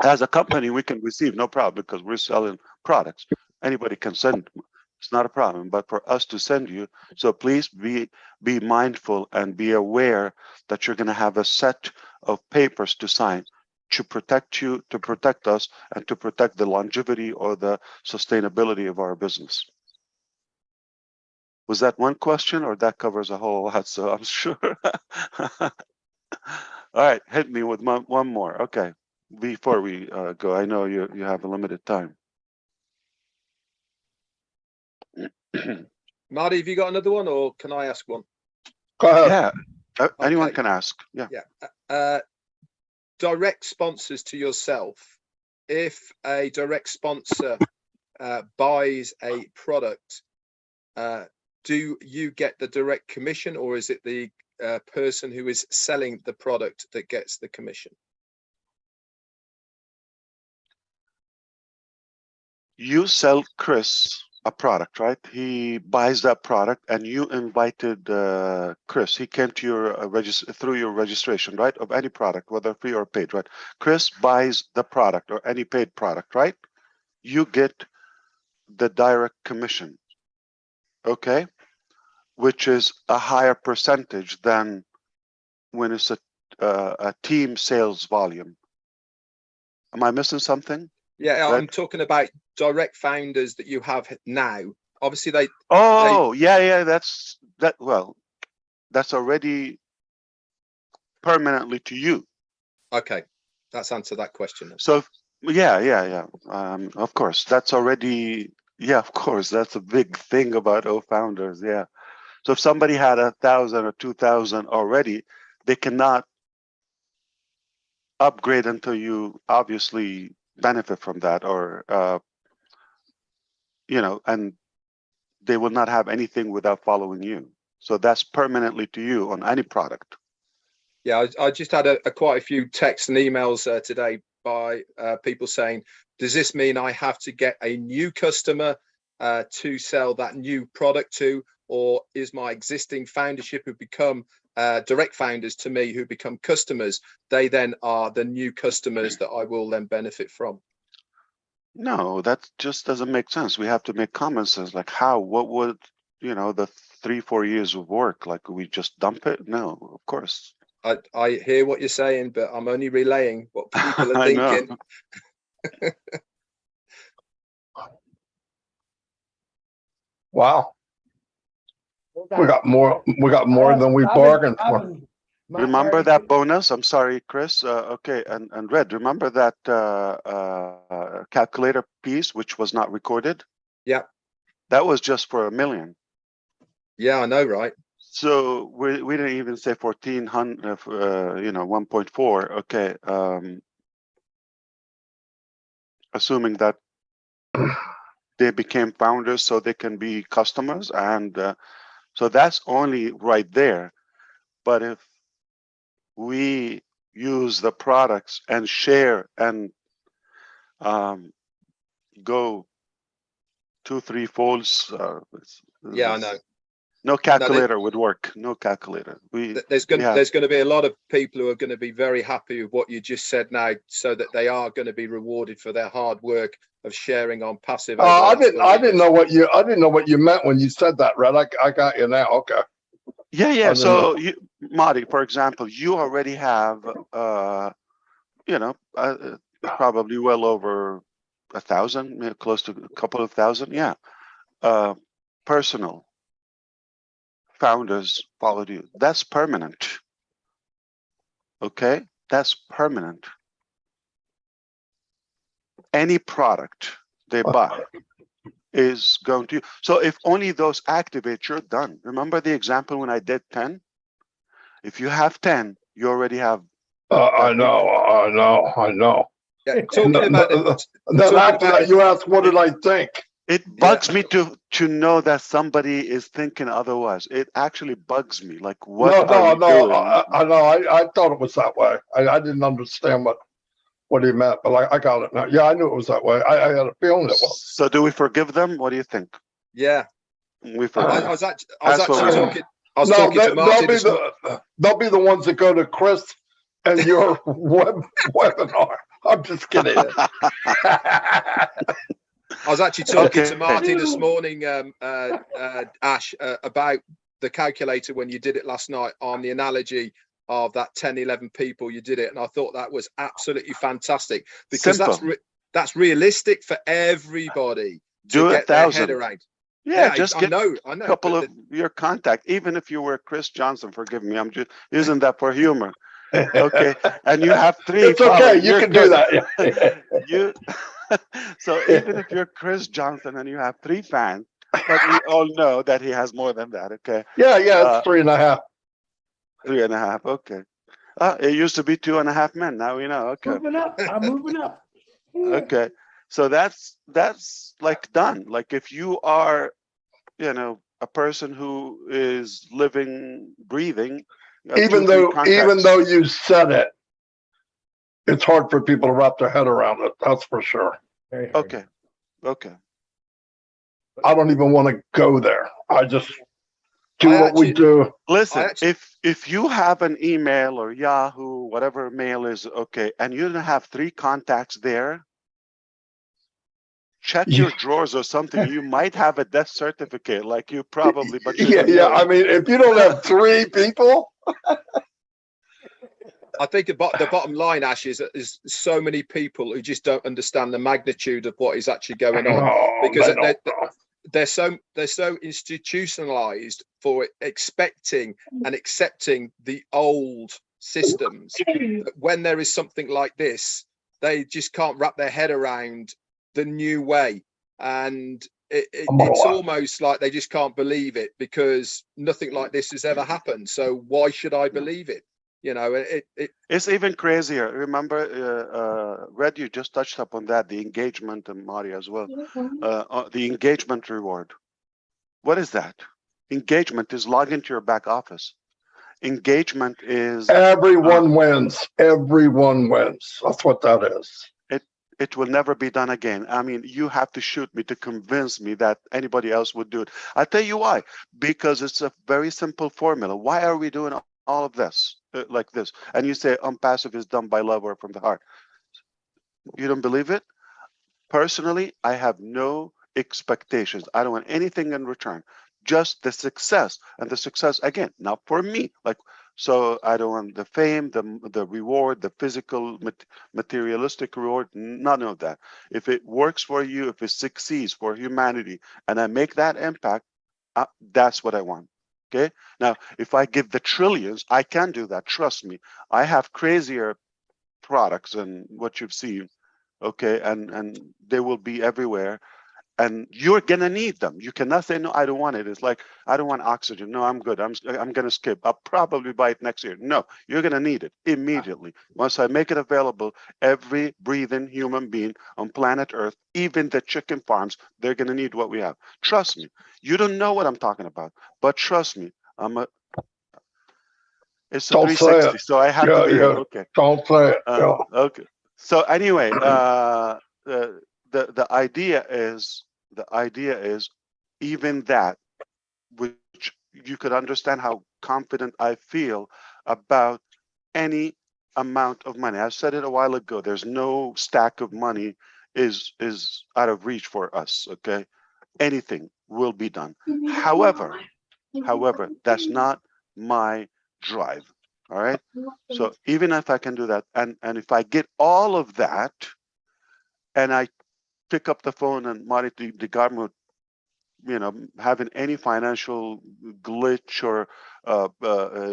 as a company we can receive, no problem, because we're selling products. Anybody can send, it's not a problem. But for us to send you, so please be mindful and be aware that you're going to have a set of papers to sign to protect you, to protect us, and to protect the longevity or the sustainability of our business. Was that one question, or that covers a whole lot? So I'm sure. All right, hit me with one more. Okay, before we go, I know you have a limited time. Marty, have you got another one, or can I ask one? Go ahead. Yeah, anyone can ask. Yeah. Direct sponsors to yourself. If a direct sponsor buys a product, do you get the direct commission, or is it the person who is selling the product that gets the commission? you sell Chris a product, right? He buys that product, and you invited Chris. He came to your through your registration, right? Of any product, whether free or paid, right? Chris buys the product or any paid product, right? You get the direct commission, okay? Which is a higher percentage than when it's a team sales volume. Am I missing something? Yeah, Right? I'm talking about direct founders that you have now. Obviously, they. Oh, yeah, that's that. Well, that's already permanently to you. Okay, that's answered that question. So, yeah. Of course, that's already. Yeah, of course, that's a big thing about founders. Yeah. So if somebody had 1,000 or 2,000 already, they cannot upgrade until you obviously benefit from that, or and they will not have anything without following you. So that's permanently to you on any product. Yeah, I just had quite a few texts and emails today by people saying, does this mean I have to get a new customer to sell that new product to, or is my existing foundership who become direct founders to me, who become customers, they then are the new customers that I will then benefit from? No, that just doesn't make sense. We have to make common sense. Like what would, the 3-4 years of work, like we just dump it? No, of course. I hear what you're saying, but I'm only relaying what people are thinking. Wow. We got more than we bargained for. Remember that bonus? I'm sorry, Chris. Okay, and Red, remember that calculator piece which was not recorded? Yeah. That was just for $1 million. Yeah, I know, right? So we didn't even say 1,400, 1.4. Okay. Assuming that they became founders so they can be customers, and so that's only right there. But if we use the products and share and go 2-3 folds, Yeah, I know. No calculator would work. No calculator. There's going to be a lot of people who are going to be very happy with what you just said now, so that they are going to be rewarded for their hard work of sharing OnPassive. I didn't know what you meant when you said that, Red. I got you now. Okay. Yeah. So Marty, for example, you already have probably well over 1,000, close to a couple of thousand. Yeah. Personal founders followed you. That's permanent. Okay, that's permanent. Any product they buy is going to. So if only those activate, you're done. Remember the example when I did 10? If you have 10, you already have. I know. Yeah, talking about then after that, you asked, what did I think? It bugs me to know that somebody is thinking otherwise. It actually bugs me. Like, what are we doing? I know. I thought it was that way. I didn't understand what he meant, but I got it now. Yeah, I knew it was that way. I had a feeling it was. So do we forgive them? What do you think? Yeah. We forgive. I was actually talking. I was talking to Martin. They'll be the ones that go to Chris and your webinar. I'm just kidding. I was actually talking to Marty this morning, Ash, about the calculator when you did it last night, on the analogy of that 10, 11 people you did it. And I thought that was absolutely fantastic, because that's realistic for everybody to get their head around. Yeah, just get a couple of your contact, even if you were Chris Johnson, forgive me, I'm just using that for humor. Okay, and you have 3. It's okay, you can do that. So even if you're Chris Johnson and you have 3 fans, but we all know that he has more than that. Okay. Yeah, it's 3.5. 3.5. Okay. It used to be 2.5 men. Now we know. Okay. I'm moving up. Okay. So that's like done. Like if you are, a person who is living, breathing. Even though you said it, it's hard for people to wrap their head around it. That's for sure. Okay. Okay. I don't even want to go there. I just do I what we actually- do. Listen, actually- if you have an email or Yahoo, whatever mail is, okay, and you don't have 3 contacts there, check your drawers or something. You might have a death certificate, like you probably, but you Yeah, don't yeah. know. I mean, if you don't have 3 people, I think the bottom line, Ash, is so many people who just don't understand the magnitude of what is actually going on, because they're so institutionalized for expecting and accepting the old systems that when there is something like this, they just can't wrap their head around the new way, and it's almost like they just can't believe it, because nothing like this has ever happened. So why should I believe it? You know, It's even crazier. Remember, Red, you just touched upon that, the engagement, and Mari as well. The engagement reward. What is that? Engagement is log into your back office. Engagement is everyone wins. Everyone wins. That's what that is. it will never be done again. I mean, you have to shoot me to convince me that anybody else would do it. I'll tell you why. Because it's a very simple formula. Why are we doing all of this like this? And you say OnPassive is done by love or from the heart. You don't believe it? Personally, I have no expectations. I don't want anything in return. Just the success, and the success again, not for me. Like, so I don't want the fame, the reward, the physical, materialistic reward. None of that. If it works for you, if it succeeds for humanity, and I make that impact, that's what I want. Okay. Now, if I give the trillions, I can do that. Trust me. I have crazier products than what you've seen. Okay, and they will be everywhere, and you're gonna need them. You cannot say no, I don't want it. It's like, I don't want oxygen. No, I'm good. I'm gonna skip. I'll probably buy it next year. No, you're gonna need it immediately. Once I make it available, every breathing human being on planet Earth, even the chicken farms, they're gonna need what we have. Trust me. You don't know what I'm talking about, but trust me, it's a Don't say 360, it. so I have to be here. Okay. Don't say it. Okay. So anyway, the idea is even that, which you could understand how confident I feel about any amount of money. I said it a while ago. There's no stack of money is out of reach for us. Okay, anything will be done. However, that's not my drive. All right. So even if I can do that, and if I get all of that, and I pick up the phone and monitor the government, having any financial glitch or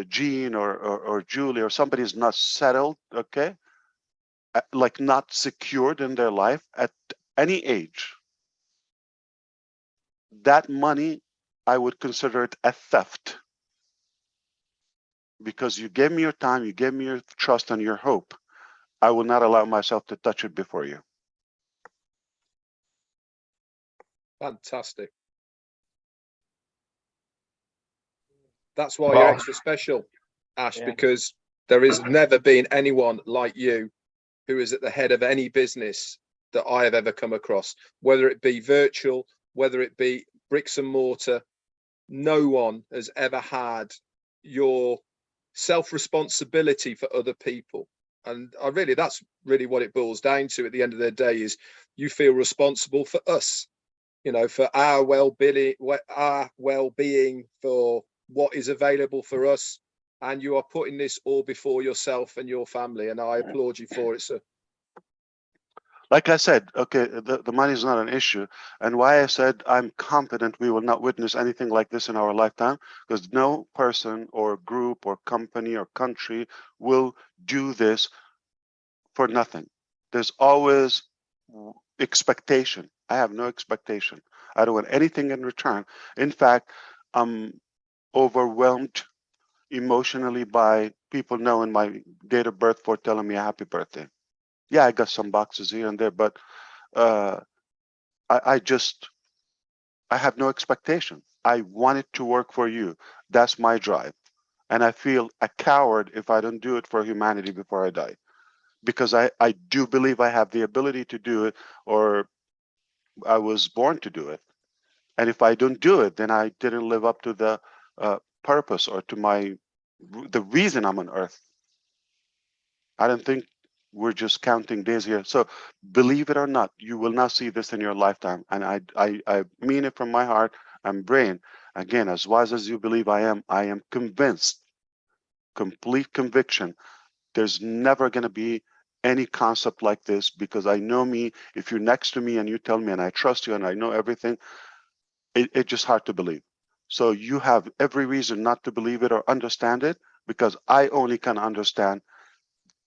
Gene or Julie or somebody's not settled, okay, like not secured in their life at any age, that money, I would consider it a theft. Because you gave me your time, you gave me your trust and your hope. I will not allow myself to touch it before you. fantastic. That's why you're extra special, Ash, because there has never been anyone like you who is at the head of any business that I have ever come across, whether it be virtual, whether it be bricks and mortar. No one has ever had your self-responsibility for other people. And that's really what it boils down to at the end of the day, is you feel responsible for us, for our well-being, for what is available for us. And you are putting this all before yourself and your family. And I applaud you for it, sir. Like I said, okay, the money is not an issue. And why I said I'm confident we will not witness anything like this in our lifetime, because no person or group or company or country will do this for nothing. There's always expectation. I have no expectation. I don't want anything in return. In fact, I'm overwhelmed emotionally by people knowing my date of birth for telling me a happy birthday. Yeah, I got some boxes here and there, but I have no expectation. I want it to work for you. That's my drive. And I feel a coward if I don't do it for humanity before I die. Because I do believe I have the ability to do it, or I was born to do it. And if I don't do it, then I didn't live up to the purpose or to the reason I'm on earth. I don't think we're just counting days here. So believe it or not, you will not see this in your lifetime. And I mean it from my heart and brain. Again, as wise as you believe I am convinced, complete conviction, there's never going to be any concept like this, because I know me. If you're next to me and you tell me and I trust you and I know everything, it's just hard to believe. So you have every reason not to believe it or understand it, because I only can understand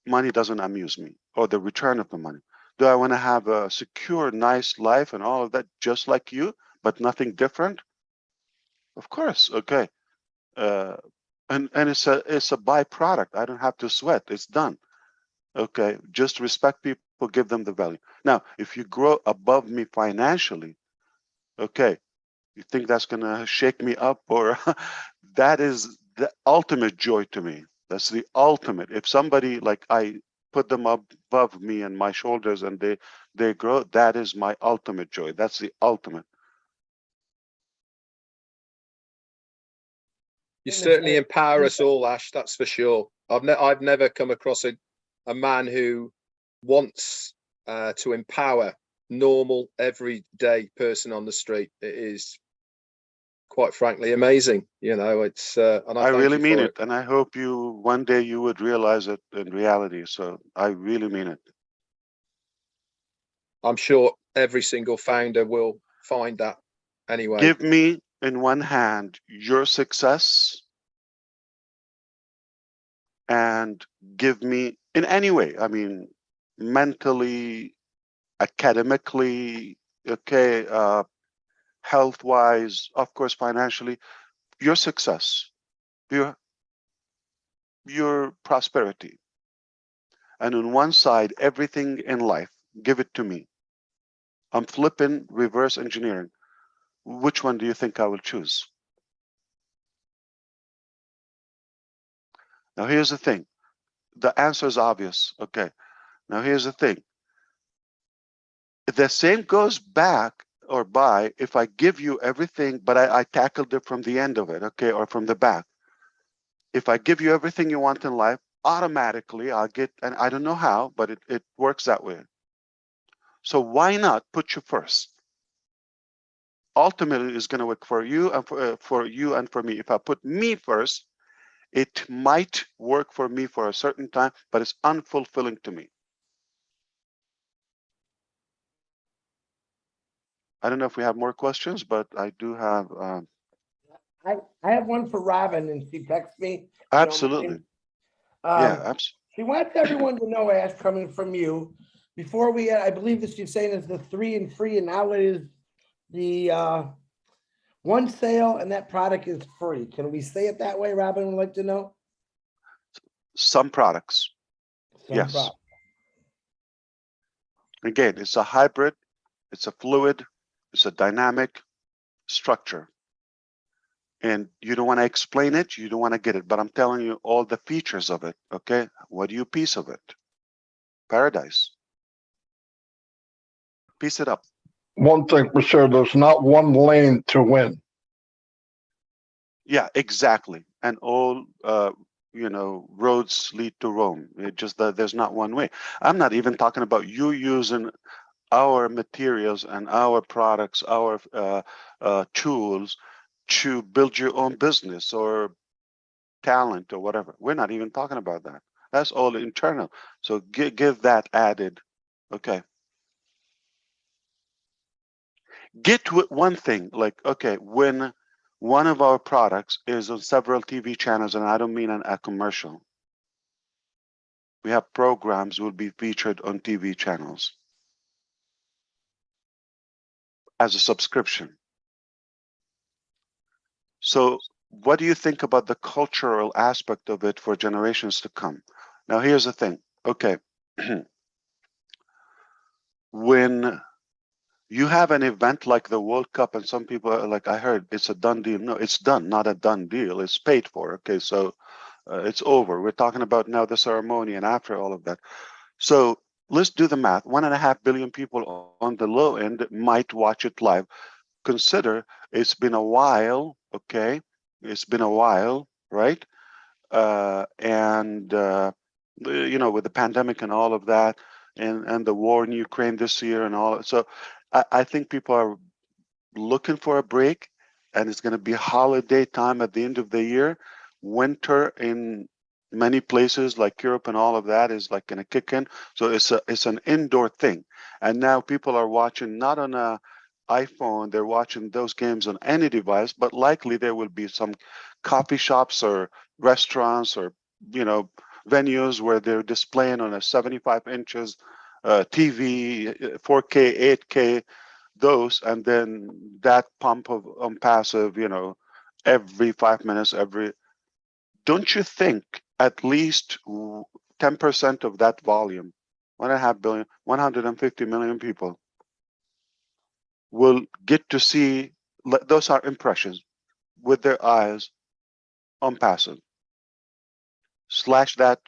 money doesn't amuse me, or the return of the money. Do I want to have a secure, nice life and all of that, just like you, but nothing different? Of course, okay. And it's a byproduct. I don't have to sweat. It's done. Okay, just respect people, give them the value. Now, if you grow above me financially, okay, you think that's gonna shake me up, or that is the ultimate joy to me. That's the ultimate. If somebody, like, I put them up above me and my shoulders and they grow, that is my ultimate joy. That's the ultimate. You certainly empower us all, Ash. That's for sure. I've never come across a man who wants to empower normal, everyday person on the street. It is, quite frankly, amazing. You know, it's and I really mean it. it, and I hope one day you would realize it in reality. So I really mean it. I'm sure every single founder will find that anyway. Give me in one hand your success, and give me in any way. I mean, mentally, academically, okay, health-wise, of course, financially, your success, your prosperity. And on one side, everything in life, give it to me. I'm flipping reverse engineering. Which one do you think I will choose? Now, here's the thing. The answer is obvious. Okay. Now, here's the thing. The same goes back or by if I give you everything, but I tackled it from the end of it, okay, or from the back. If I give you everything you want in life, automatically I'll get, and I don't know how, but it works that way. So why not put you first? Ultimately, it's going to work for you and for you and for me. If I put me first, it might work for me for a certain time, but it's unfulfilling to me. I don't know if we have more questions, but I do have. I have one for Robin, and she texts me. Absolutely. Yeah, absolutely. She wants everyone to know, Ash, coming from you, before I believe that she's saying is the 3 and free, and now it is the one sale, and that product is free. Can we say it that way? Robin would like to know. Some products. Yes. Again, it's a hybrid, it's a fluid, it's a dynamic structure. And you don't want to explain it, you don't want to get it, but I'm telling you all the features of it, okay? What do you piece of it? Paradise. Piece it up. One thing for sure, there's not one lane to win. Yeah, exactly. And all, roads lead to Rome. It just that there's not one way. I'm not even talking about you using our materials and our products, our tools to build your own business or talent or whatever. We're not even talking about that. That's all internal. So give that added. Okay. Get one thing, like, okay, when one of our products is on several TV channels, and I don't mean a commercial. We have programs will be featured on TV channels as a subscription. So what do you think about the cultural aspect of it for generations to come? Now, here's the thing. Okay. When you have an event like the World Cup, and some people are like, I heard it's a done deal. No, it's done, not a done deal. It's paid for. Okay, so it's over. We're talking about now the ceremony and after all of that. So let's do the math. 1.5 billion people on the low end might watch it live. Consider it's been a while, okay? It's been a while, right? You know, with the pandemic and all of that, and the war in Ukraine this year and all. So I think people are looking for a break, and it's going to be holiday time at the end of the year. Winter in many places like Europe and all of that is like going to kick in. So it's an indoor thing. And now people are watching not on a iPhone, they're watching those games on any device, but likely there will be some coffee shops or restaurants or, you know, venues where they're displaying on a 75 inches TV, 4K, 8K, those, and then that pump of OnPassive, you know, every 5 minutes, don't you think at least 10% of that volume, 1.5 billion, 150 million people will get to see, those are impressions with their eyes OnPassive. Slash that,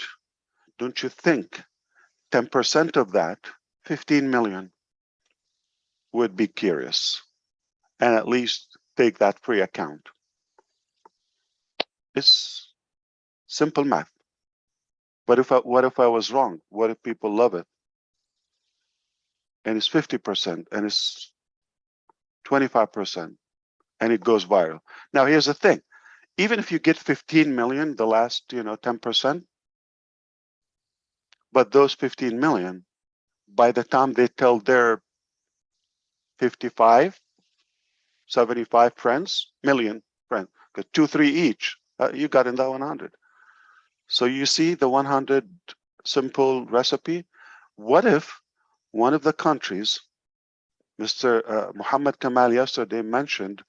don't you think 10% of that, 15 million, would be curious and at least take that free account? It's simple math. But what if I was wrong? What if people love it? And it's 50% and it's 25% and it goes viral. Now here's the thing. Even if you get 15 million, the last, you know, 10%, but those 15 million, by the time they tell their 55, 75 million friends, 2, 3 each, you got in that 100. So you see the 100 simple recipe. What if one of the countries, Mr. Muhammad Kamal yesterday mentioned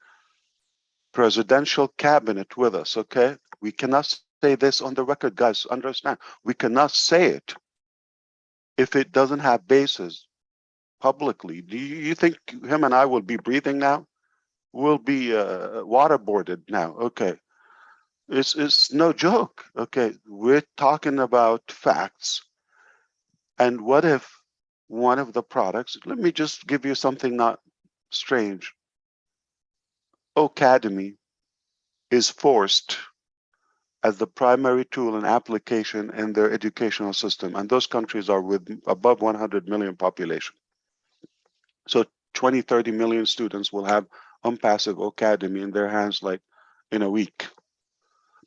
presidential cabinet with us, okay? We cannot say this on the record, guys, understand. We cannot say it if it doesn't have basis publicly. Do you think him and I will be breathing now? We'll be waterboarded now, okay? It's no joke, okay? We're talking about facts. And what if one of the products, let me just give you something not strange. Academy is forced as the primary tool and application in their educational system. And those countries are with above 100 million population. So 20, 30 million students will have OnPassive Academy in their hands like in a week.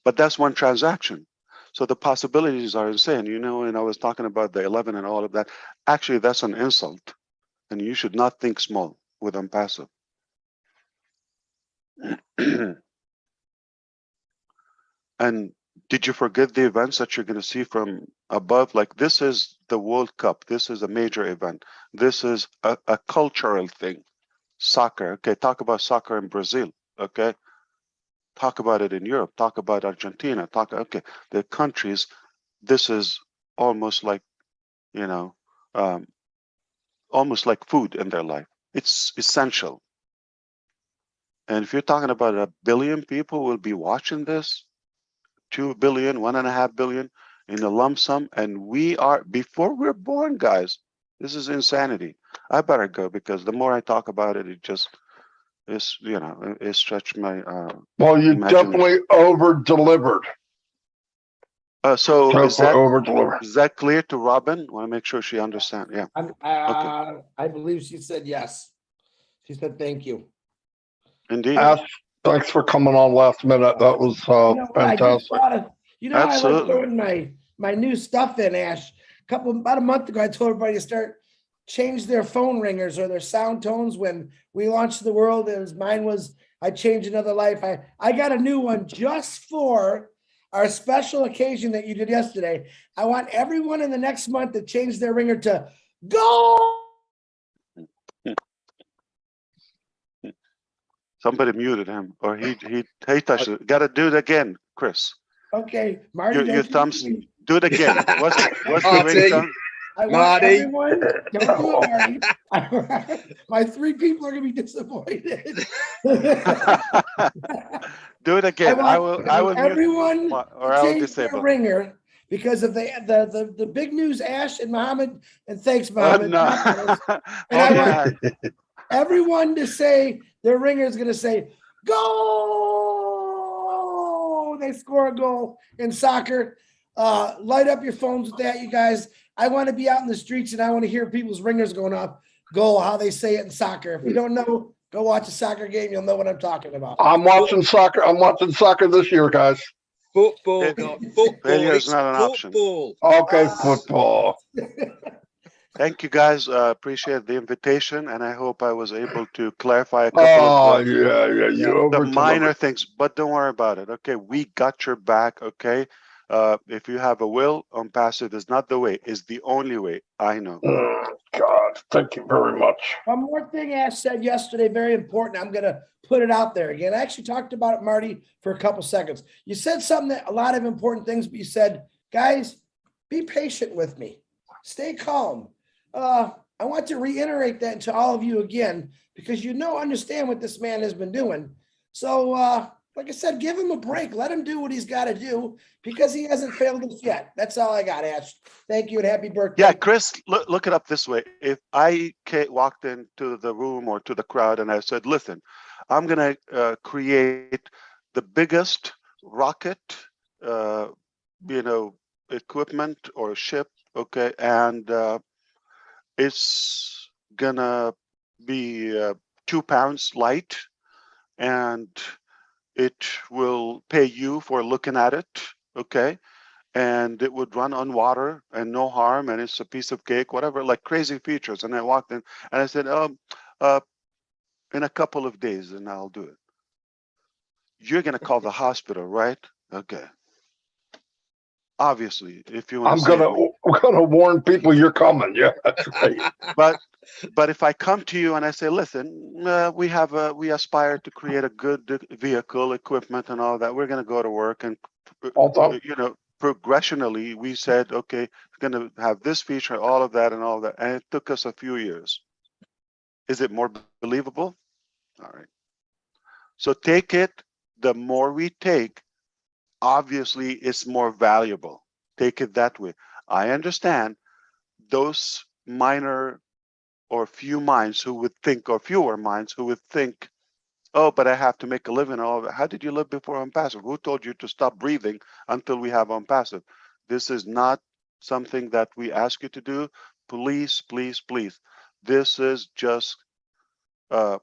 But that's one transaction. So the possibilities are insane. You know, and I was talking about the 11 and all of that. Actually, that's an insult. And you should not think small with OnPassive. And did you forget the events that you're going to see from above? Like, this is the World Cup. This is a major event. This is a cultural thing. Soccer. Okay, talk about soccer in Brazil. Okay, talk about it in Europe. Talk about Argentina. Okay, the countries. This is almost like, you know, almost like food in their life. It's essential. And if you're talking about 1 billion people will be watching this, 2 billion, 1.5 billion in a lump sum, and we are, before we're born, guys, this is insanity. I better go because the more I talk about it, it just is, you know, it stretched my Well, you definitely over-delivered. So is over-delivered. that clear to Robin? I want to make sure she understands. Yeah. Okay. I believe she said yes. She said thank you. Indeed. Thanks for coming on last minute. That was fantastic. I like throwing my new stuff in, Ash. About a month ago, I told everybody to change their phone ringers or their sound tones when we launched the world. Mine was, I changed another life. I got a new one just for our special occasion that you did yesterday. I want everyone in the next month to change their ringer to go. Somebody muted him, or he touched it. Got to do it again, Chris. Okay, Marty. Your thumbs. Do it again. What's the ringtone? I want everyone. Don't do it, Marty. My 3 people are going to be disappointed. Do it again. I will. Everyone mute, or I will change disable their ringer because of the big news, Ash and Muhammad, and thanks, Muhammad. No. And I Okay. want everyone to say, their ringer is going to say, "Goal!" They score a goal in soccer. Light up your phones with that, you guys. I want to be out in the streets and I want to hear people's ringers going off. Goal, how they say it in soccer. If you don't know, go watch a soccer game. You'll know what I'm talking about. I'm watching soccer. I'm watching soccer this year, guys. Football, not football. Failure is It's not an option. football. Okay, football. Thank you, guys. Appreciate the invitation, and I hope I was able to clarify a couple Oh, of yeah. You the minor over things, but don't worry about it. Okay, we got your back. Okay, if you have a will, OnPassive is not the way; is the only way. I know. God, thank you very much. One more thing Ash said yesterday, very important. I'm going to put it out there again. I actually talked about it, Marty, for a couple seconds. You said something that a lot of important things, but you said, guys, be patient with me. Stay calm. I want to reiterate that to all of you again, because understand what this man has been doing. So, like I said, give him a break. Let him do what he's got to do, because he hasn't failed us yet. That's all I got, Ash. Thank you and happy birthday. Yeah, Chris, look it up this way. If I walked into the room or to the crowd and I said, listen, I'm going to create the biggest rocket, equipment or ship, okay, and it's going to be 2 pounds light, and it will pay you for looking at it, okay? And it would run on water and no harm, and it's a piece of cake, whatever, like crazy features. And I walked in and I said, in a couple of days, and I'll do it. You're gonna call the hospital, right? Okay. Obviously, if you want I'm to save me. gonna warn people you're coming. Yeah, that's right. But if I come to you and I say, listen, we aspire to create a good vehicle, equipment, and all that. We're gonna go to work, and progressionally, we said, okay, it's going to have this feature, all of that, and it took us a few years. Is it more believable? All right. So take it. The more we take, obviously, it's more valuable. Take it that way. I understand those minor or few minds who would think, or fewer minds who would think, oh, but I have to make a living. All of that. How did you live before OnPassive? Who told you to stop breathing until we have OnPassive? This is not something that we ask you to do. Please, please, please. This is just an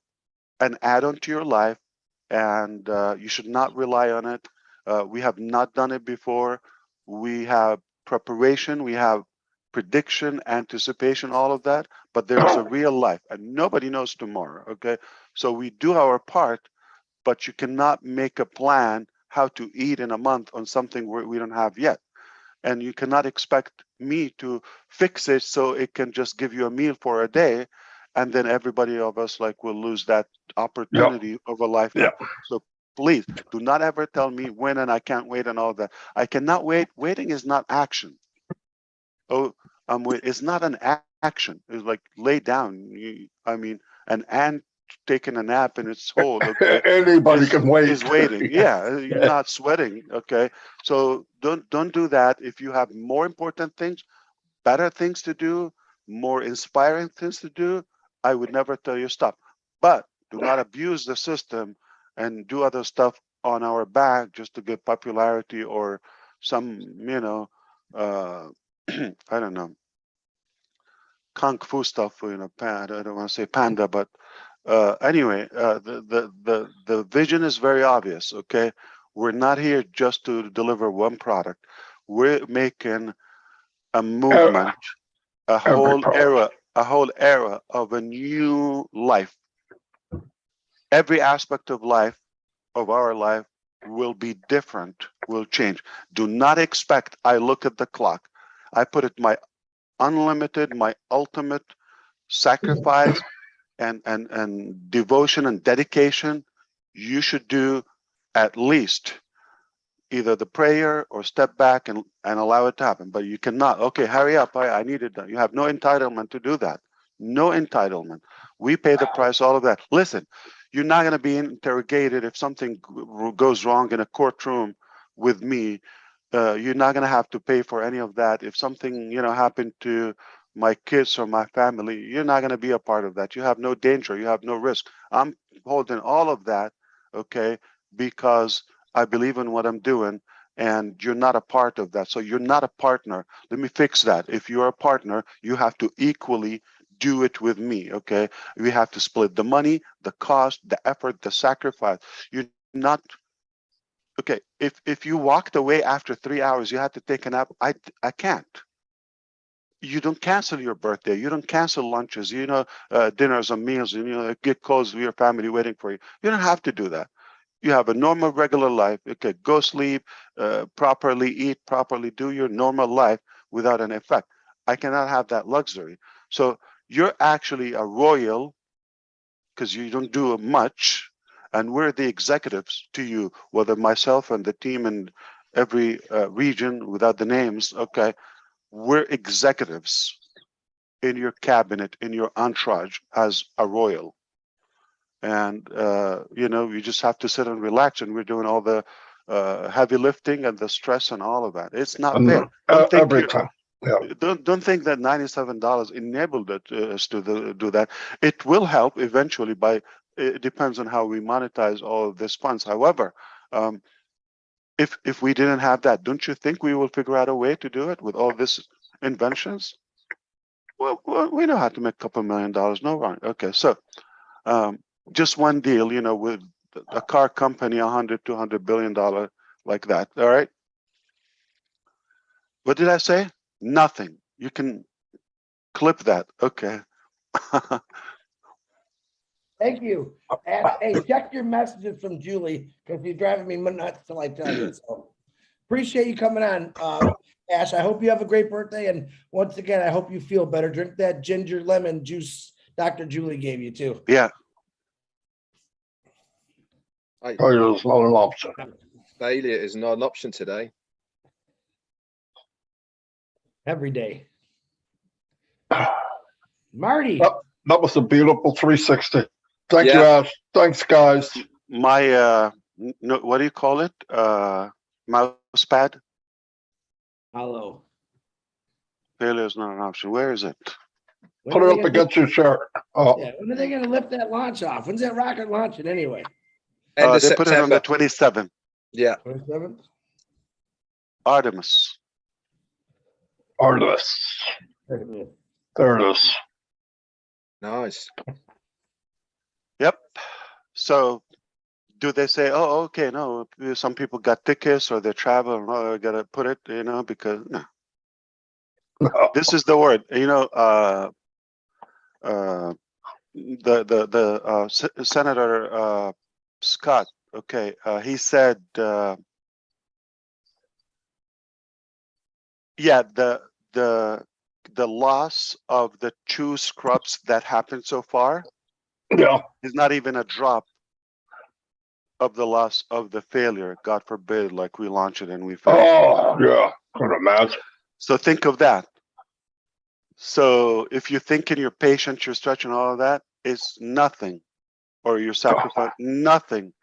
add-on to your life, and you should not rely on it. We have not done it before. We have preparation. We have prediction, anticipation, all of that, but there is a real life, and nobody knows tomorrow, okay? So we do our part, but you cannot make a plan how to eat in a month on something we don't have yet. And you cannot expect me to fix it so it can just give you a meal for a day, and then everybody of us will lose that opportunity of a lifetime. So please do not ever tell me when and I can't wait and all that. I cannot wait. Waiting is not action. Oh, it's not an action. It's like lay down. An ant taking a nap in its hole. Okay, anybody can wait. Is waiting. Yeah, you're not sweating. Okay, so don't do that. If you have more important things, better things to do, more inspiring things to do, I would never tell you stop. But do not abuse the system and do other stuff on our back just to get popularity or some, I don't know, kung fu stuff. I don't want to say panda, but anyway, the vision is very obvious. Okay, we're not here just to deliver one product. We're making a movement, a whole era of a new life. Every aspect of life, of our life, will be different, will change. Do not expect I look at the clock. I put it my unlimited, my ultimate sacrifice and devotion and dedication. You should do at least either the prayer or step back and allow it to happen. But you cannot, okay, hurry up, I need it done. You have no entitlement to do that. No entitlement. We pay the price, all of that. Listen, you're not going to be interrogated if something goes wrong in a courtroom with me you're not going to have to pay for any of that. If something, happened to my kids or my family, you're not going to be a part of that. You have no danger. You have no risk. I'm holding all of that, okay, because I believe in what I'm doing, and you're not a part of that. So you're not a partner. Let me fix that. If you're a partner, you have to equally do it with me, okay? We have to split the money, the cost, the effort, the sacrifice. You're not okay. If you walked away after 3 hours, you had to take a nap. I can't. You don't cancel your birthday. You don't cancel lunches. Dinners and meals. And get calls with your family waiting for you. You don't have to do that. You have a normal, regular life. Okay, go sleep, properly eat, properly do your normal life without an effect. I cannot have that luxury. So you're actually a royal because you don't do much, and we're the executives to you, whether myself and the team in every region without the names, okay, we're executives in your cabinet, in your entourage as a royal. And, you just have to sit and relax, and we're doing all the heavy lifting and the stress and all of that. It's not fair. Every time. Yeah. Don't think that $97 enabled us to do that. It will help eventually. It depends on how we monetize all of these funds. However, if we didn't have that, don't you think we will figure out a way to do it with all these inventions? Well, we know how to make a couple $1 million. No wrong. Okay, so just one deal, with a car company, $100-200 billion like that. All right. What did I say? Nothing. You can clip that. Okay. Thank you. Hey, check your messages from Julie because you're driving me nuts till I tell you. So appreciate you coming on, Ash. I hope you have a great birthday. And once again, I hope you feel better. Drink that ginger lemon juice Dr. Julie gave you too. Yeah. Failure is not an option. Failure is not an option today. Every day. Marty. That was a beautiful 360. Thank you, Yeah. Ash. Thanks, guys. My what do you call it? Mouse pad. Hello. Failure is not an option. Where is it? Put it up against your shirt. Oh. Yeah, when are they going to lift that launch off? When's that rocket launching anyway? End of They September. put it on the 27th. Yeah. 27th? Artemis. Artemis. There it is. Nice. Yep. So do they say, oh, okay, no, some people got tickets or they're traveling, oh, I gotta put it, because no. This is the word, Senator Scott, okay, he said, yeah, the loss of the 2 scrubs that happened so far Yeah. is not even a drop of the loss of the failure. God forbid, like we launch it and we fail. Oh, yeah. Could imagine. So think of that. So if you're thinking you're patient, you're stretching all of that, it's nothing, or you're sacrificing nothing.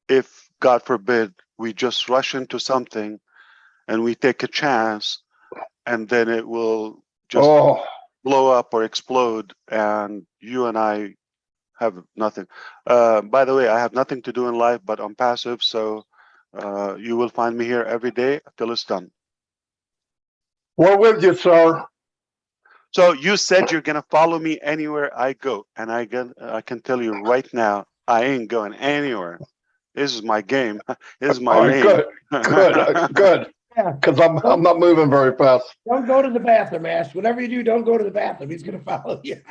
If God forbid, we just rush into something and we take a chance, and then it will just blow up or explode, and you and I have nothing. By the way, I have nothing to do in life but OnPassive, so you will find me here every day till it's done. We're with you, sir. So you said you're gonna follow me anywhere I go, and I can tell you right now, I ain't going anywhere. This is my game. This is my lane. Good. Yeah. Because I'm not moving very fast. Don't go to the bathroom, Ash. Whatever you do, don't go to the bathroom. He's going to follow you.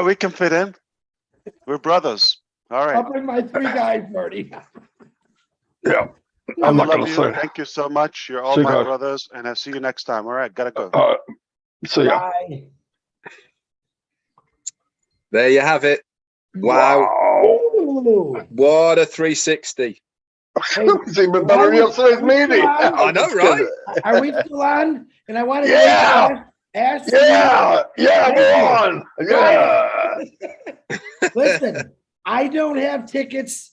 We can fit in. We're brothers. All right. I'll bring my 3 guys, Marty. Yeah. I I'm not love going to you. say. Thank you so much. You're all See you my guys. brothers, and I'll see you next time. All right, gotta go. See ya. Bye. There you have it. Wow. Ooh. What a 360. It's even better than yesterday's meeting. I know, right? Are we still on? And I want to Yeah. Yeah, we're on. Yeah. Listen, I don't have tickets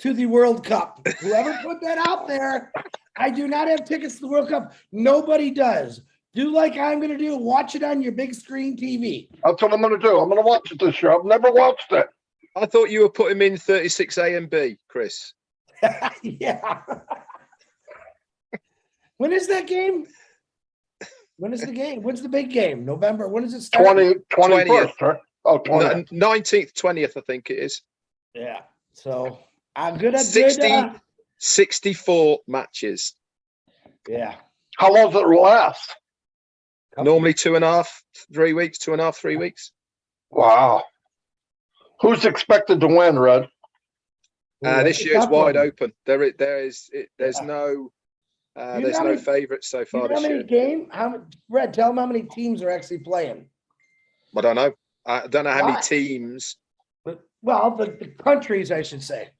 to the World Cup. Whoever put that out there, I do not have tickets to the World Cup. Nobody does. Do like I'm going to do. Watch it on your big screen TV. That's what I'm going to do. I'm going to watch it this year. I've never watched it. I thought you were putting in 36A and B, Chris. Yeah. When is that game? When is the game? When's the big game? November. When does it start? 21st, right? Oh, 20th. 19th, 20th, I think it is. Yeah. So I'm good at 64 matches. Yeah. How long does it last? Normally 2.5, 3 weeks, 2.5, 3 weeks. Wow. Who's expected to win, Red? This year it's wide open. There's no favourites so far this year. Red, tell them how many teams are actually playing. I don't know. I don't know how many teams. Well, the countries, I should say.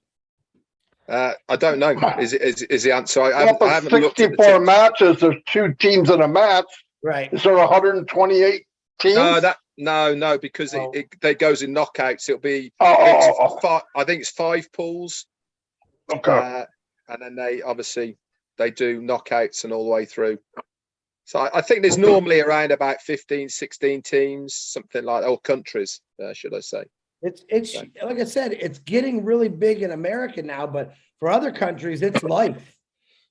I don't know. Is the answer? I haven't 64 matches. There's 2 teams in a match. Right. Is there 128 teams? No, because it goes in knockouts. It'll be. I think it's 5 pools. Okay. And then they do knockouts and all the way through. So I think there's normally around about 15, 16 teams, something like that, or countries, should I say. It's like I said, it's getting really big in America now, but for other countries, it's life.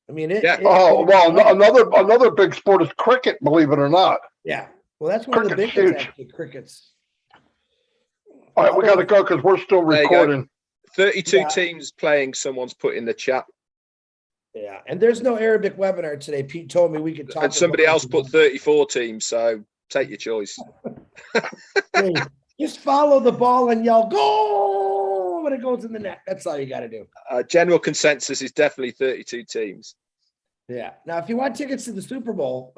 I mean, another big sport is cricket, believe it or not. Yeah. Well, that's one of the biggest actually, crickets. All right, we got to go because we're still recording. 32 teams playing, someone's put in the chat. Yeah, and there's no Arabic webinar today. Pete told me we could talk. And somebody else put 34 teams, so take your choice. Hey, just follow the ball and yell, "Goal!" when it goes in the net. That's all you got to do. General consensus is definitely 32 teams. Yeah. Now, if you want tickets to the Super Bowl.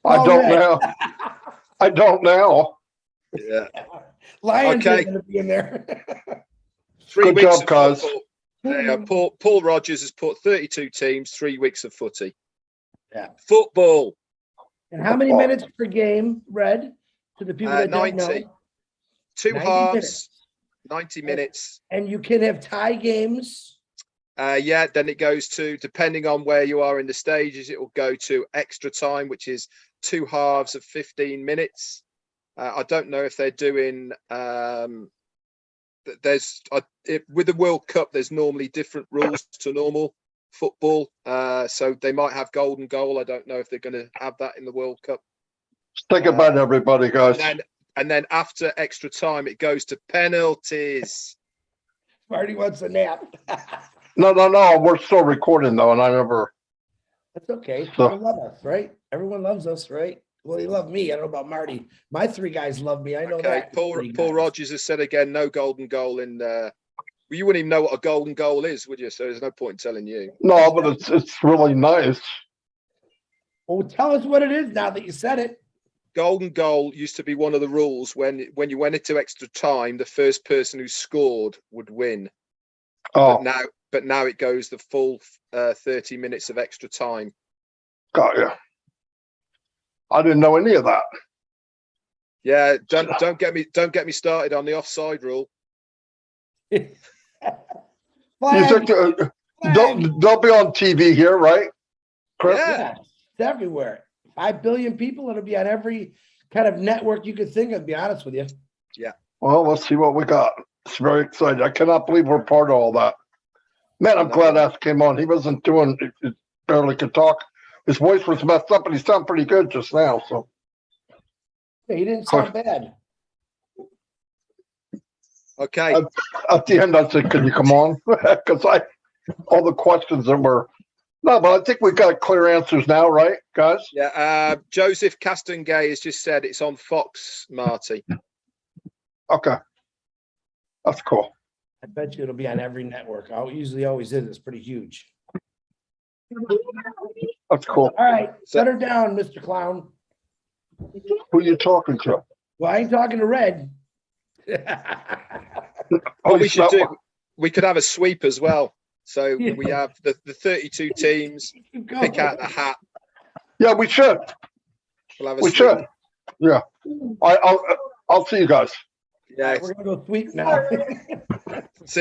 I don't know. Yeah. Lions are going to be in there. 3 Good weeks job, cuz. Paul Rogers has put 32 teams, 3 weeks of footy. Yeah. Football. And how many minutes per game, Red, to the people that 90. don't know? 2 90 halves, minutes. 90 minutes. And you can have tie games. Then it goes to, depending on where you are in the stages, it will go to extra time, which is 2 halves of 15 minutes. I don't know if they're doing with the World Cup, there's normally different rules to normal football. So they might have golden goal. I don't know if they're going to have that in the World Cup. Think about everybody, guys. And then after extra time, it goes to penalties. Marty wants a nap. No. We're still recording though, and I never. That's okay. People love us, right? Everyone loves us, right? Well, they love me. I don't know about Marty. My 3 guys love me. I know that. Paul Rogers has said again, no golden goal in. Well, you wouldn't even know what a golden goal is, would you? So there's no point in telling you. No, but it's really nice. Well, tell us what it is now that you said it. Golden goal used to be one of the rules when you went into extra time, the first person who scored would win. Oh, but now it goes the full 30 minutes of extra time. Got you. I didn't know any of that. Yeah, don't get me started on the offside rule. You think they'll be on TV here, right, Chris? Yeah, it's everywhere. 5 billion people. It'll be on every kind of network you could think of, to be honest with you. Yeah. Well, let's see what we got. It's very exciting. I cannot believe we're part of all that. Man, I'm glad Ash came on. He wasn't doing, he barely could talk. His voice was messed up, but he sounded pretty good just now. So yeah, he didn't sound bad. Okay. At the end, I said, "Can you come on?" Because all the questions that were no, but I think we've got clear answers now, right, guys? Yeah. Joseph Castengay has just said it's on Fox, Marty. Okay, that's cool. I bet you it'll be on every network. I usually always is. It's pretty huge. That's cool. All right, set her down, Mr. Clown. Who are you talking to? Well, I ain't talking to Red. What we should do, we could have a sweep as well. So we have the 32 teams, pick out the hat. Yeah, we should. We'll have a we sweep. should. Yeah. I'll see you guys. Yeah. We're gonna go sweep now.